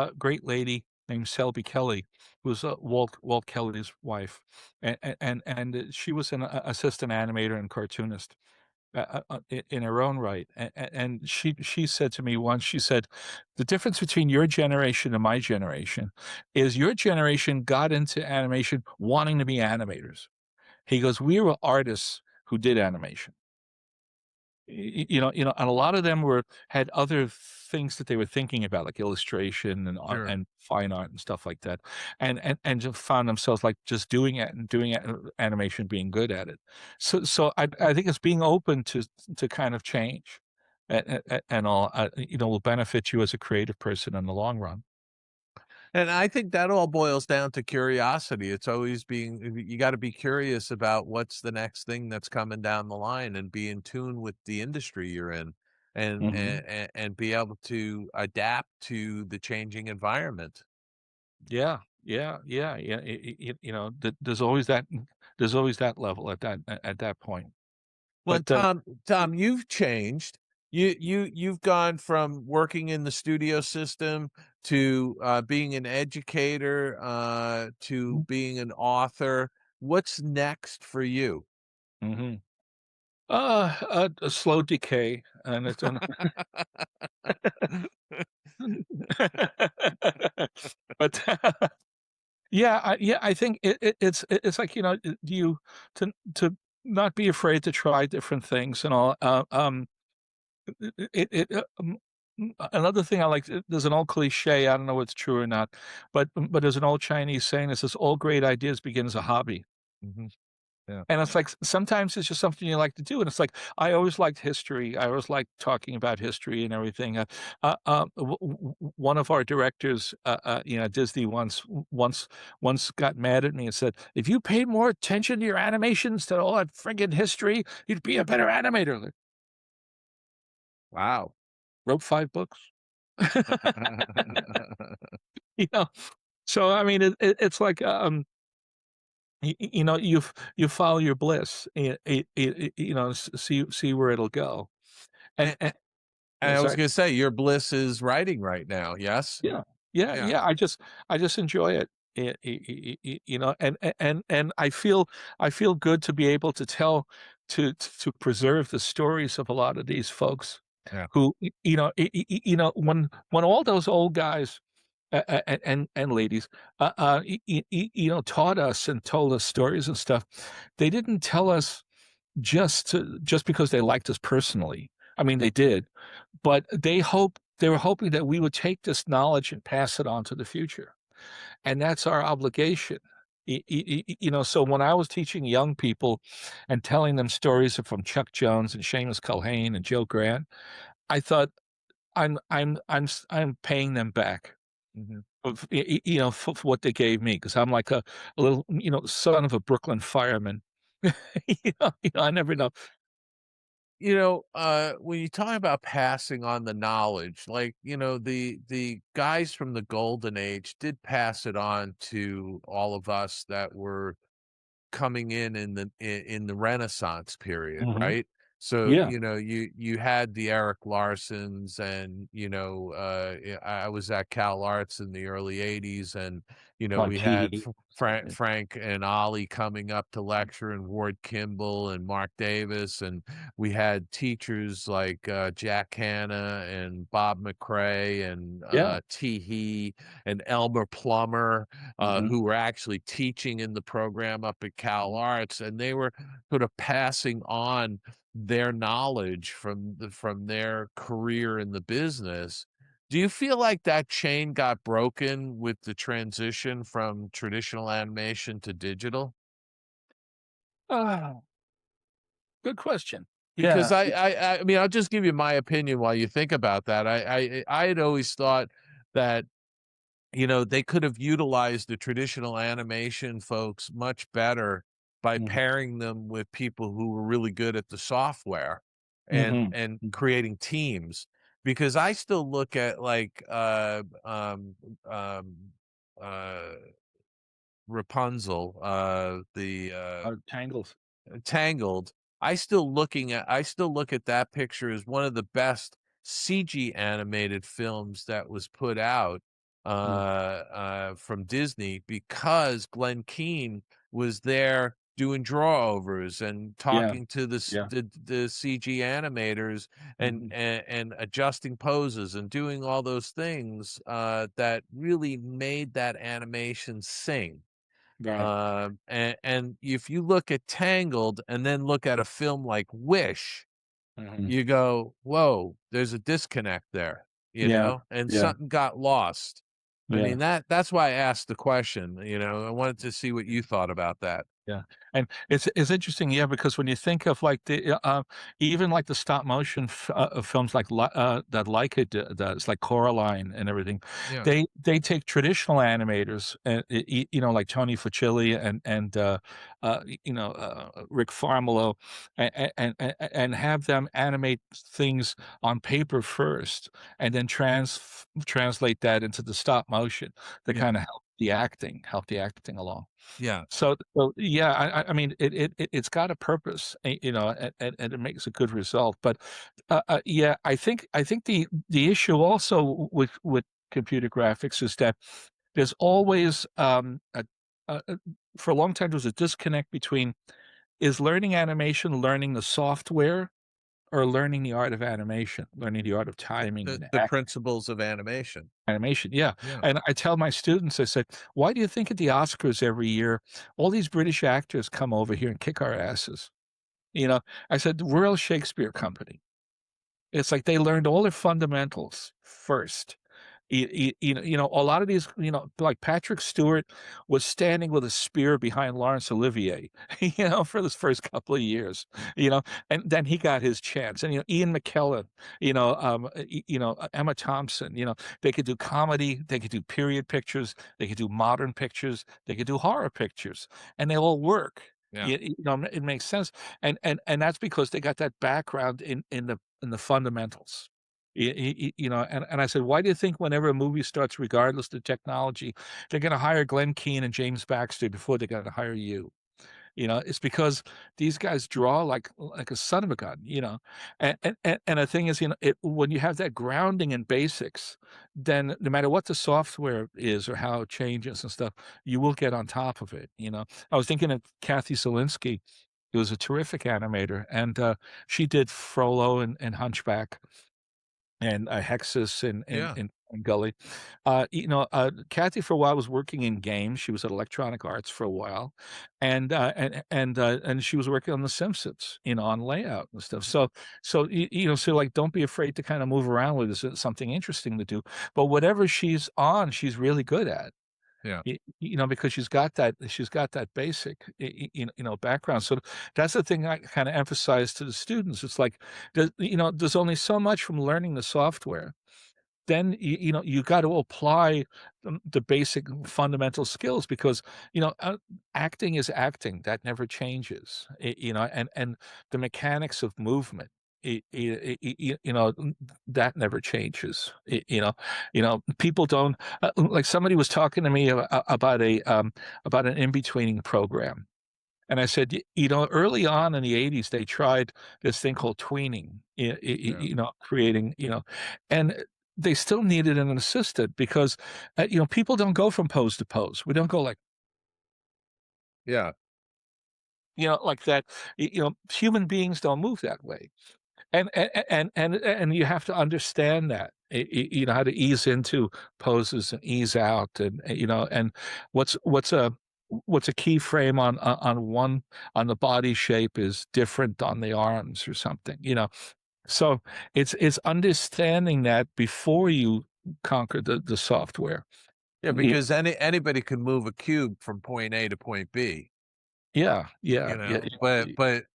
lady named Selby Kelly, who's Walt Kelly's wife, and she was an assistant animator and cartoonist in her own right. And she said to me once, she said, the difference between your generation and my generation is your generation got into animation wanting to be animators. He goes, we were artists who did animation. And a lot of them had other things that they were thinking about, like illustration and fine art and stuff like that, and just found themselves like just doing it and doing it, animation, being good at it. So I think it's being open to kind of change, and all will benefit you as a creative person in the long run.
And I think that all boils down to curiosity. It's always you got to be curious about what's the next thing that's coming down the line, and be in tune with the industry you're in, and be able to adapt to the changing environment.
Yeah. There's always that level at that point.
Well, Tom, you've changed. You've gone from working in the studio system to being an educator to being an author. What's next for you?
A slow decay, and it's but I think it's like you to not be afraid to try different things and all. Another thing I like, there's an old cliche, I don't know if it's true or not, but there's an old Chinese saying that says all great ideas begin as a hobby.
Yeah.
And it's like sometimes it's just something you like to do, and it's like I always liked history. I always liked talking about history and everything. One of our directors, Disney once got mad at me and said, "If you paid more attention to your animations to all that friggin' history, you'd be a better animator."
Wow.
Wrote 5 books. So I mean, it's like you follow your bliss, see where it'll go. And
I was gonna say, your bliss is writing right now. Yes.
Yeah. I just enjoy it. And I feel good to be able to tell, to preserve the stories of a lot of these folks who, when all those old guys and ladies, taught us and told us stories and stuff, they didn't tell us just because they liked us personally. I mean, they did, but they were hoping that we would take this knowledge and pass it on to the future, and that's our obligation. So when I was teaching young people and telling them stories from Chuck Jones and Seamus Culhane and Joe Grant, I thought I'm paying them back. For what they gave me, because I'm like a little, son of a Brooklyn fireman. I never know.
When you talk about passing on the knowledge, like, the guys from the golden age did pass it on to all of us that were coming in the Renaissance period, right? So,
Yeah.
you had the Eric Larsons, and, I was at Cal Arts in the early 80s, and, we had Frank and Ollie coming up to lecture, and Ward Kimball and Mark Davis, and we had teachers like Jack Hanna and Bob McCrae and Tee and Elmer Plummer, who were actually teaching in the program up at Cal Arts, and they were sort of passing on their knowledge from their career in the business. Do you feel like that chain got broken with the transition from traditional animation to digital?
Good question.
Because
Yeah.
I mean, I'll just give you my opinion while you think about that. I had always thought that, they could have utilized the traditional animation folks much better by pairing them with people who were really good at the software and creating teams. Because I still look at like Rapunzel, Tangled. I still look at that picture as one of the best CG animated films that was put out from Disney, because Glenn Keane was there doing draw-overs and talking to the CG animators and adjusting poses and doing all those things that really made that animation sing.
Right.
And if you look at Tangled and then look at a film like Wish, you go, whoa, there's a disconnect there, and something got lost. I mean, that's why I asked the question. I wanted to see what you thought about that.
Yeah, and it's interesting, because when you think of like even like the stop motion films like that Leica does, like Coraline and everything, they take traditional animators, and like Tony Fucilli and Rick Farmelo, and have them animate things on paper first, and then translate that into the stop motion to kind of help the acting along.
Yeah.
So yeah, I mean, it's got a purpose, and it makes a good result. But yeah, I think the issue also with computer graphics is that there's always for a long time there was a disconnect between, is learning animation learning the software, or learning the art of animation, learning the art of timing,
the principles of animation.
Yeah. And I tell my students, I said, why do you think at the Oscars every year, all these British actors come over here and kick our asses? I said, the Royal Shakespeare Company. It's like they learned all their fundamentals first. A lot of these, like Patrick Stewart was standing with a spear behind Laurence Olivier, for this first couple of years, and then he got his chance. And, Ian McKellen, Emma Thompson, they could do comedy, they could do period pictures, they could do modern pictures, they could do horror pictures, and they all work.
Yeah.
It makes sense. And that's because they got that background in the fundamentals. And I said, why do you think whenever a movie starts, regardless of the technology, they're going to hire Glenn Keane and James Baxter before they're going to hire you? It's because these guys draw like a son of a gun, and the thing is, when you have that grounding in basics, then no matter what the software is or how it changes and stuff, you will get on top of it. I was thinking of Kathy Zielinski, who was a terrific animator, and she did Frollo and Hunchback, and Hexus and Gully. Kathy for a while was working in games. She was at Electronic Arts for a while, and she was working on The Simpsons, on layout and stuff. So like, don't be afraid to kind of move around with this. It's something interesting to do. But whatever she's on, she's really good at.
Yeah.
Because she's got that basic, background. So that's the thing I kind of emphasize to the students. It's like, there's only so much from learning the software. Then, you got to apply the basic fundamental skills, because, acting is acting. That never changes, and the mechanics of movement, that never changes. People don't, like, somebody was talking to me about an in-betweening program, And I said, early on in the 80s, they tried this thing called tweening, creating, and they still needed an assistant because, people don't go from pose to pose. We don't go like, like that. Human beings don't move that way. And you have to understand that, how to ease into poses and ease out, and and what's a keyframe on the body shape is different on the arms or something, So it's understanding that before you conquer the software.
Yeah, because anybody can move a cube from point A to point B.
Yeah.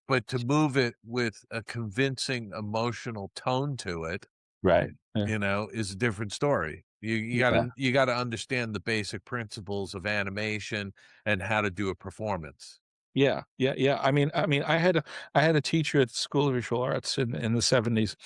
But to move it with a convincing emotional tone to it,
right?
Is a different story. You gotta understand the basic principles of animation and how to do a performance.
Yeah. I mean, I had a teacher at the School of Visual Arts in the 70s,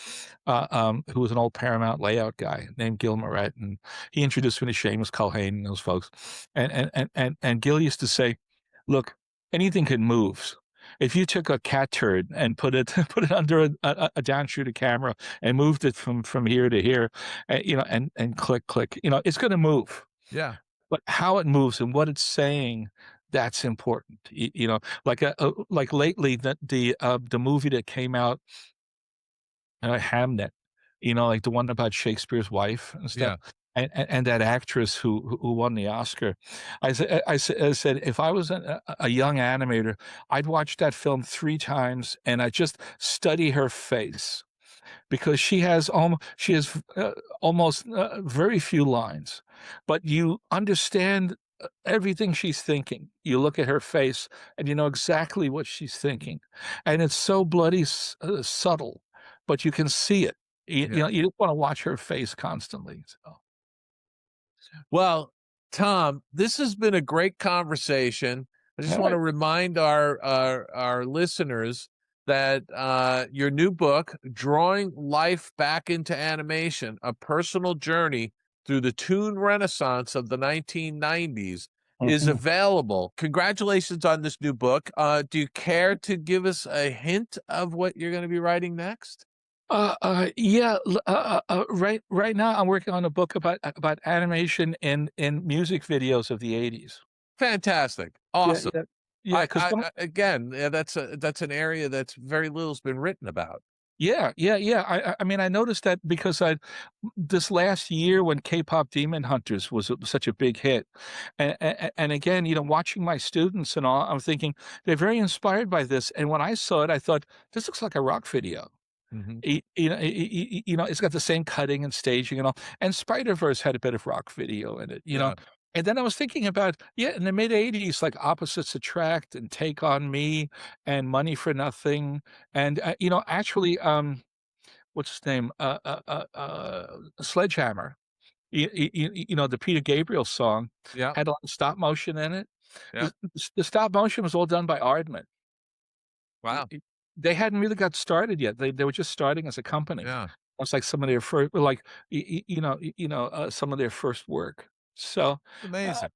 who was an old Paramount layout guy named Gil Moret, and he introduced me to Seamus Culhane and those folks. And Gil used to say, "Look, anything can move. If you took a cat turd and put it under a downshooter camera and moved it from here to here, and click, it's going to move.
Yeah.
But how it moves and what it's saying, that's important. Like lately, the movie that came out, Hamnet, like the one about Shakespeare's wife and stuff.
Yeah.
And that actress who won the Oscar, I said, if I was a young animator, I'd watch that film 3 times and I just study her face, because she has almost very few lines, but you understand everything she's thinking. You look at her face and you know exactly what she's thinking, and it's so bloody subtle, but you can see it. You don't want to watch her face constantly. So.
Well, Tom, this has been a great conversation. I just want to remind our listeners that your new book, Drawing Life Back into Animation, A Personal Journey Through the Toon Renaissance of the 1990s, is available. Congratulations on this new book. Do you care to give us a hint of what you're going to be writing next?
Right now I'm working on a book about animation in music videos of the 80s.
Fantastic. Awesome.
Yeah,
again, that's an area that's very little's been written about.
Yeah. I mean, I noticed that because this last year when K-pop Demon Hunters was such a big hit, and again, watching my students and all, I'm thinking they're very inspired by this. And when I saw it, I thought, this looks like a rock video.
Mm-hmm.
It's got the same cutting and staging and all. And Spider-Verse had a bit of rock video in it, know. And then I was thinking about, in the mid 80s, like Opposites Attract and Take on Me and Money for Nothing. And, actually, what's his name? Sledgehammer, the Peter Gabriel song had a lot of stop motion in it.
Yeah.
The stop motion was all done by Aardman.
Wow.
They hadn't really got started yet. They were just starting as a company.
Yeah.
It's like some of their first, some of their first work. So
amazing.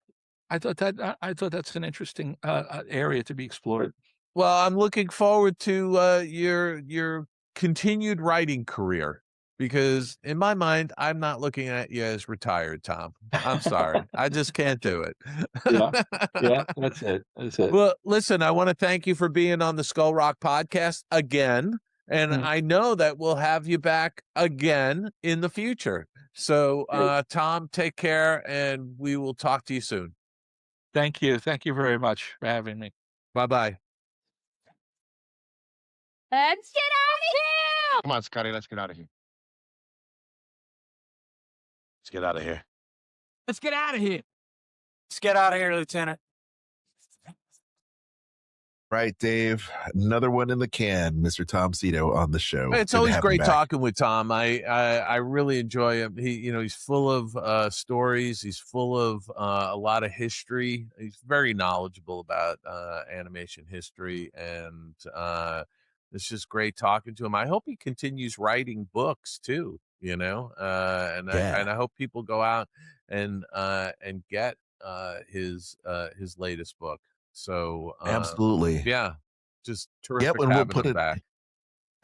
I thought that's an interesting area to be explored.
Well, I'm looking forward to your continued writing career, because in my mind, I'm not looking at you as retired, Tom. I'm sorry. I just can't do it.
Yeah, that's it.
Well, listen, I want to thank you for being on the Skull Rock podcast again. And I know that we'll have you back again in the future. So, Tom, take care, and we will talk to you soon.
Thank you. Thank you very much for having me.
Bye-bye.
Let's get out of here!
Come on, Scotty, let's get out of here.
Let's get out of here.
Let's get out of here.
Let's get out of here, Lieutenant.
Right, Dave. Another one in the can, Mr. Tom Sito on the show.
It's always great talking with Tom. I really enjoy him. He's full of stories. He's full of a lot of history. He's very knowledgeable about animation history, and it's just great talking to him. I hope he continues writing books too. And I hope people go out and get his latest book. So
absolutely,
yeah, just terrific
and we'll
having
put
them
it
back.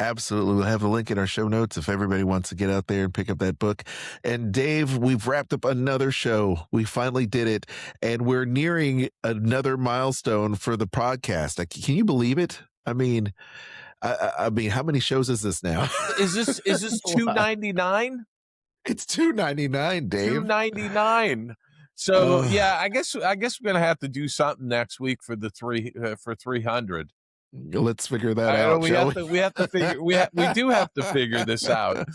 Absolutely. We'll have the link in our show notes if everybody wants to get out there and pick up that book. And Dave, we've wrapped up another show. We finally did it. And we're nearing another milestone for the podcast. Can you believe it? I mean, I mean, how many shows is this now?
Is this $2.99?
It's $2.99, Dave.
$2.99. So yeah, I guess we're gonna have to do something next week for the 300.
Let's figure that out.
We have to figure. We do have to figure this out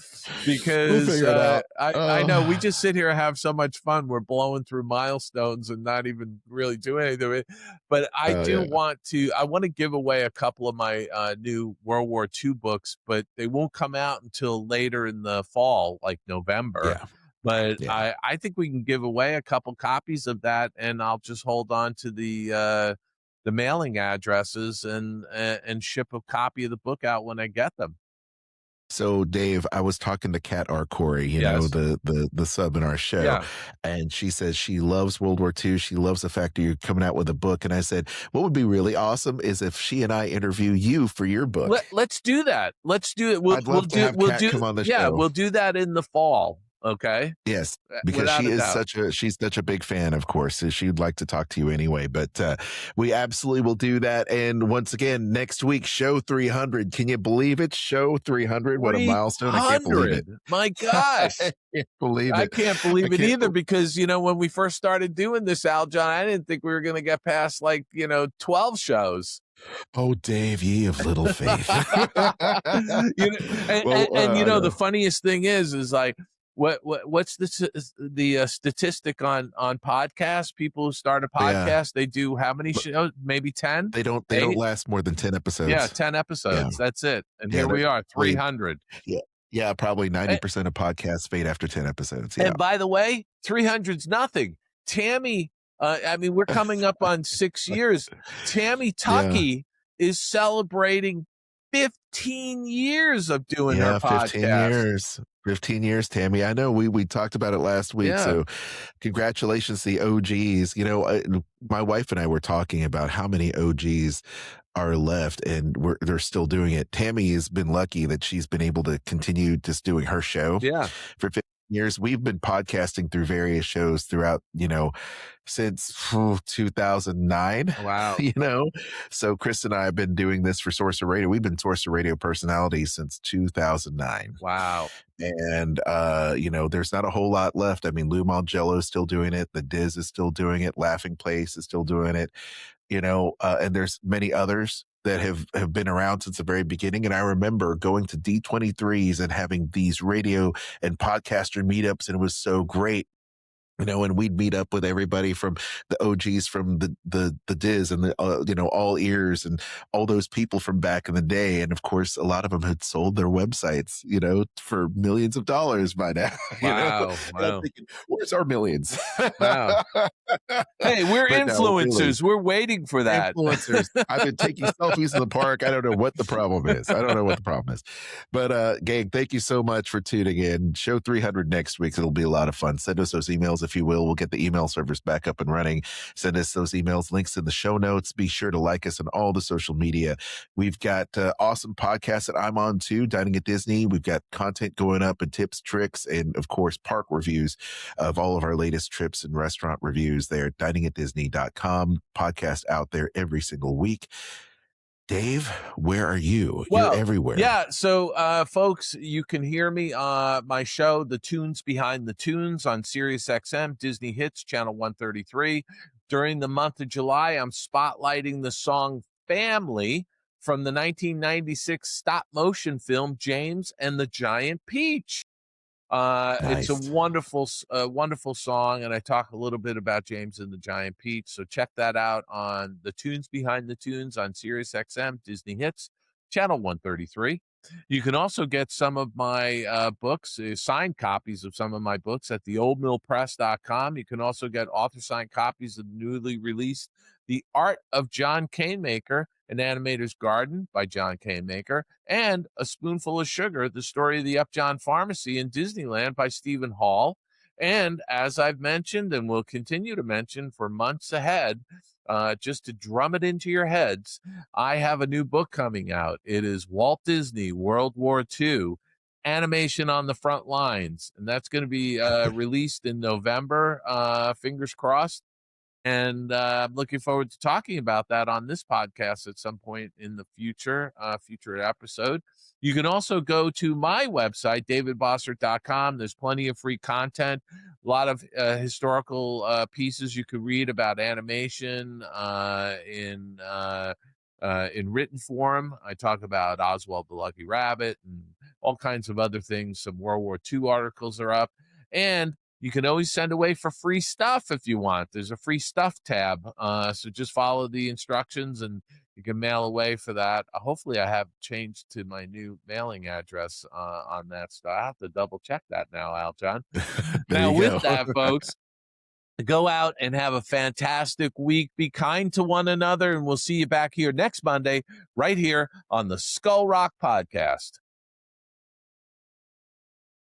because
we'll figure it out.
I know we just sit here and have so much fun. We're blowing through milestones and not even really doing anything with it. But I want to give away a couple of my new World War II books, but they won't come out until later in the fall, like November.
Yeah.
But I think we can give away a couple copies of that, and I'll just hold on to the mailing addresses and ship a copy of the book out when I get them.
So, Dave, I was talking to Kat R. Corey, you know, the sub in our show, and she says she loves World War II. She loves the fact that you're coming out with a book. And I said, what would be really awesome is if she and I interview you for your book.
Let's do that. Let's do it.
I'd love to have Kat come on the show.
Yeah, we'll do that in the fall. Okay.
Yes, because she's such a big fan, of course. So she'd like to talk to you anyway. But we absolutely will do that. And once again, next week, show 300. Can you believe it? Show 300. What a milestone! I can't believe it.
My gosh,
I can't believe it.
I can't believe it either. Because when we first started doing this, Aljon, I didn't think we were going to get past 12 shows.
Oh, Dave, ye of little faith.
The funniest thing is like. What's the statistic on podcasts? People who start a podcast, they do how many shows? Maybe 10.
They don't last more than 10 episodes.
Yeah, 10 episodes. Yeah. That's it. And here we are, 300.
Yeah, probably 90% of podcasts fade after 10 episodes. Yeah.
And by the way, 300's nothing. Tammy, we're coming up on 6 years. Tammy Tucky is celebrating 15 years of doing her podcast.
15 years, Tammy. I know we talked about it last week. Yeah. So congratulations to the OGs. My wife and I were talking about how many OGs are left and they're still doing it. Tammy has been lucky that she's been able to continue just doing her show for 15 years. We've been podcasting through various shows throughout, since 2009.
Wow.
So Chris and I have been doing this for Sorcerer Radio. We've been Sorcerer Radio personalities since 2009.
Wow.
And, there's not a whole lot left. I mean, Lou Mangello is still doing it. The Diz is still doing it. Laughing Place is still doing it, and there's many others that have been around since the very beginning. And I remember going to D23s and having these radio and podcaster meetups, and it was so great. And we'd meet up with everybody from the OGs from the Diz and the, All Ears and all those people from back in the day. And of course, a lot of them had sold their websites, for millions of dollars by now.
Wow.
I'm thinking, where's our millions?
Wow. Hey, we're influencers. We're waiting for that.
Influencers. I've been taking selfies in the park. I don't know what the problem is. But gang, thank you so much for tuning in. Show 300 next week. It'll be a lot of fun. Send us those emails if you will. We'll get the email servers back up and running. Send us those emails, links in the show notes. Be sure to like us on all the social media. We've got awesome podcasts that I'm on too, Dining at Disney. We've got content going up and tips, tricks, and of course, park reviews of all of our latest trips and restaurant reviews there at diningatdisney.com. Podcast out there every single week. Dave, where are you? You're everywhere.
Yeah. So, folks, you can hear me, my show, The Tunes Behind the Tunes on Sirius XM, Disney Hits, Channel 133. During the month of July, I'm spotlighting the song Family from the 1996 stop motion film, James and the Giant Peach. Nice. It's a wonderful song, and I talk a little bit about James and the Giant Peach. So check that out on The Tunes Behind the Tunes on Sirius XM, Disney Hits, Channel 133. You can also get some of my books, signed copies of some of my books at theoldmillpress.com. You can also get author-signed copies of the newly released The Art of John Canemaker, An Animator's Garden by John Canemaker, and A Spoonful of Sugar, the story of the Upjohn Pharmacy in Disneyland by Stephen Hall. And as I've mentioned and will continue to mention for months ahead, just to drum it into your heads, I have a new book coming out. It is Walt Disney, World War II, Animation on the Front Lines. And that's going to be released in November, fingers crossed. And I'm looking forward to talking about that on this podcast at some point in the future episode. You can also go to my website, davidbossert.com. There's plenty of free content, a lot of historical pieces you could read about animation in written form. I talk about Oswald the Lucky Rabbit and all kinds of other things. Some World War II articles are up. And you can always send away for free stuff if you want. There's a free stuff tab. So just follow the instructions and you can mail away for that. Hopefully I have changed to my new mailing address on that stuff. I have to double check that now, Aljon. Now with that, folks, go out and have a fantastic week. Be kind to one another, and we'll see you back here next Monday right here on the Skull Rock Podcast.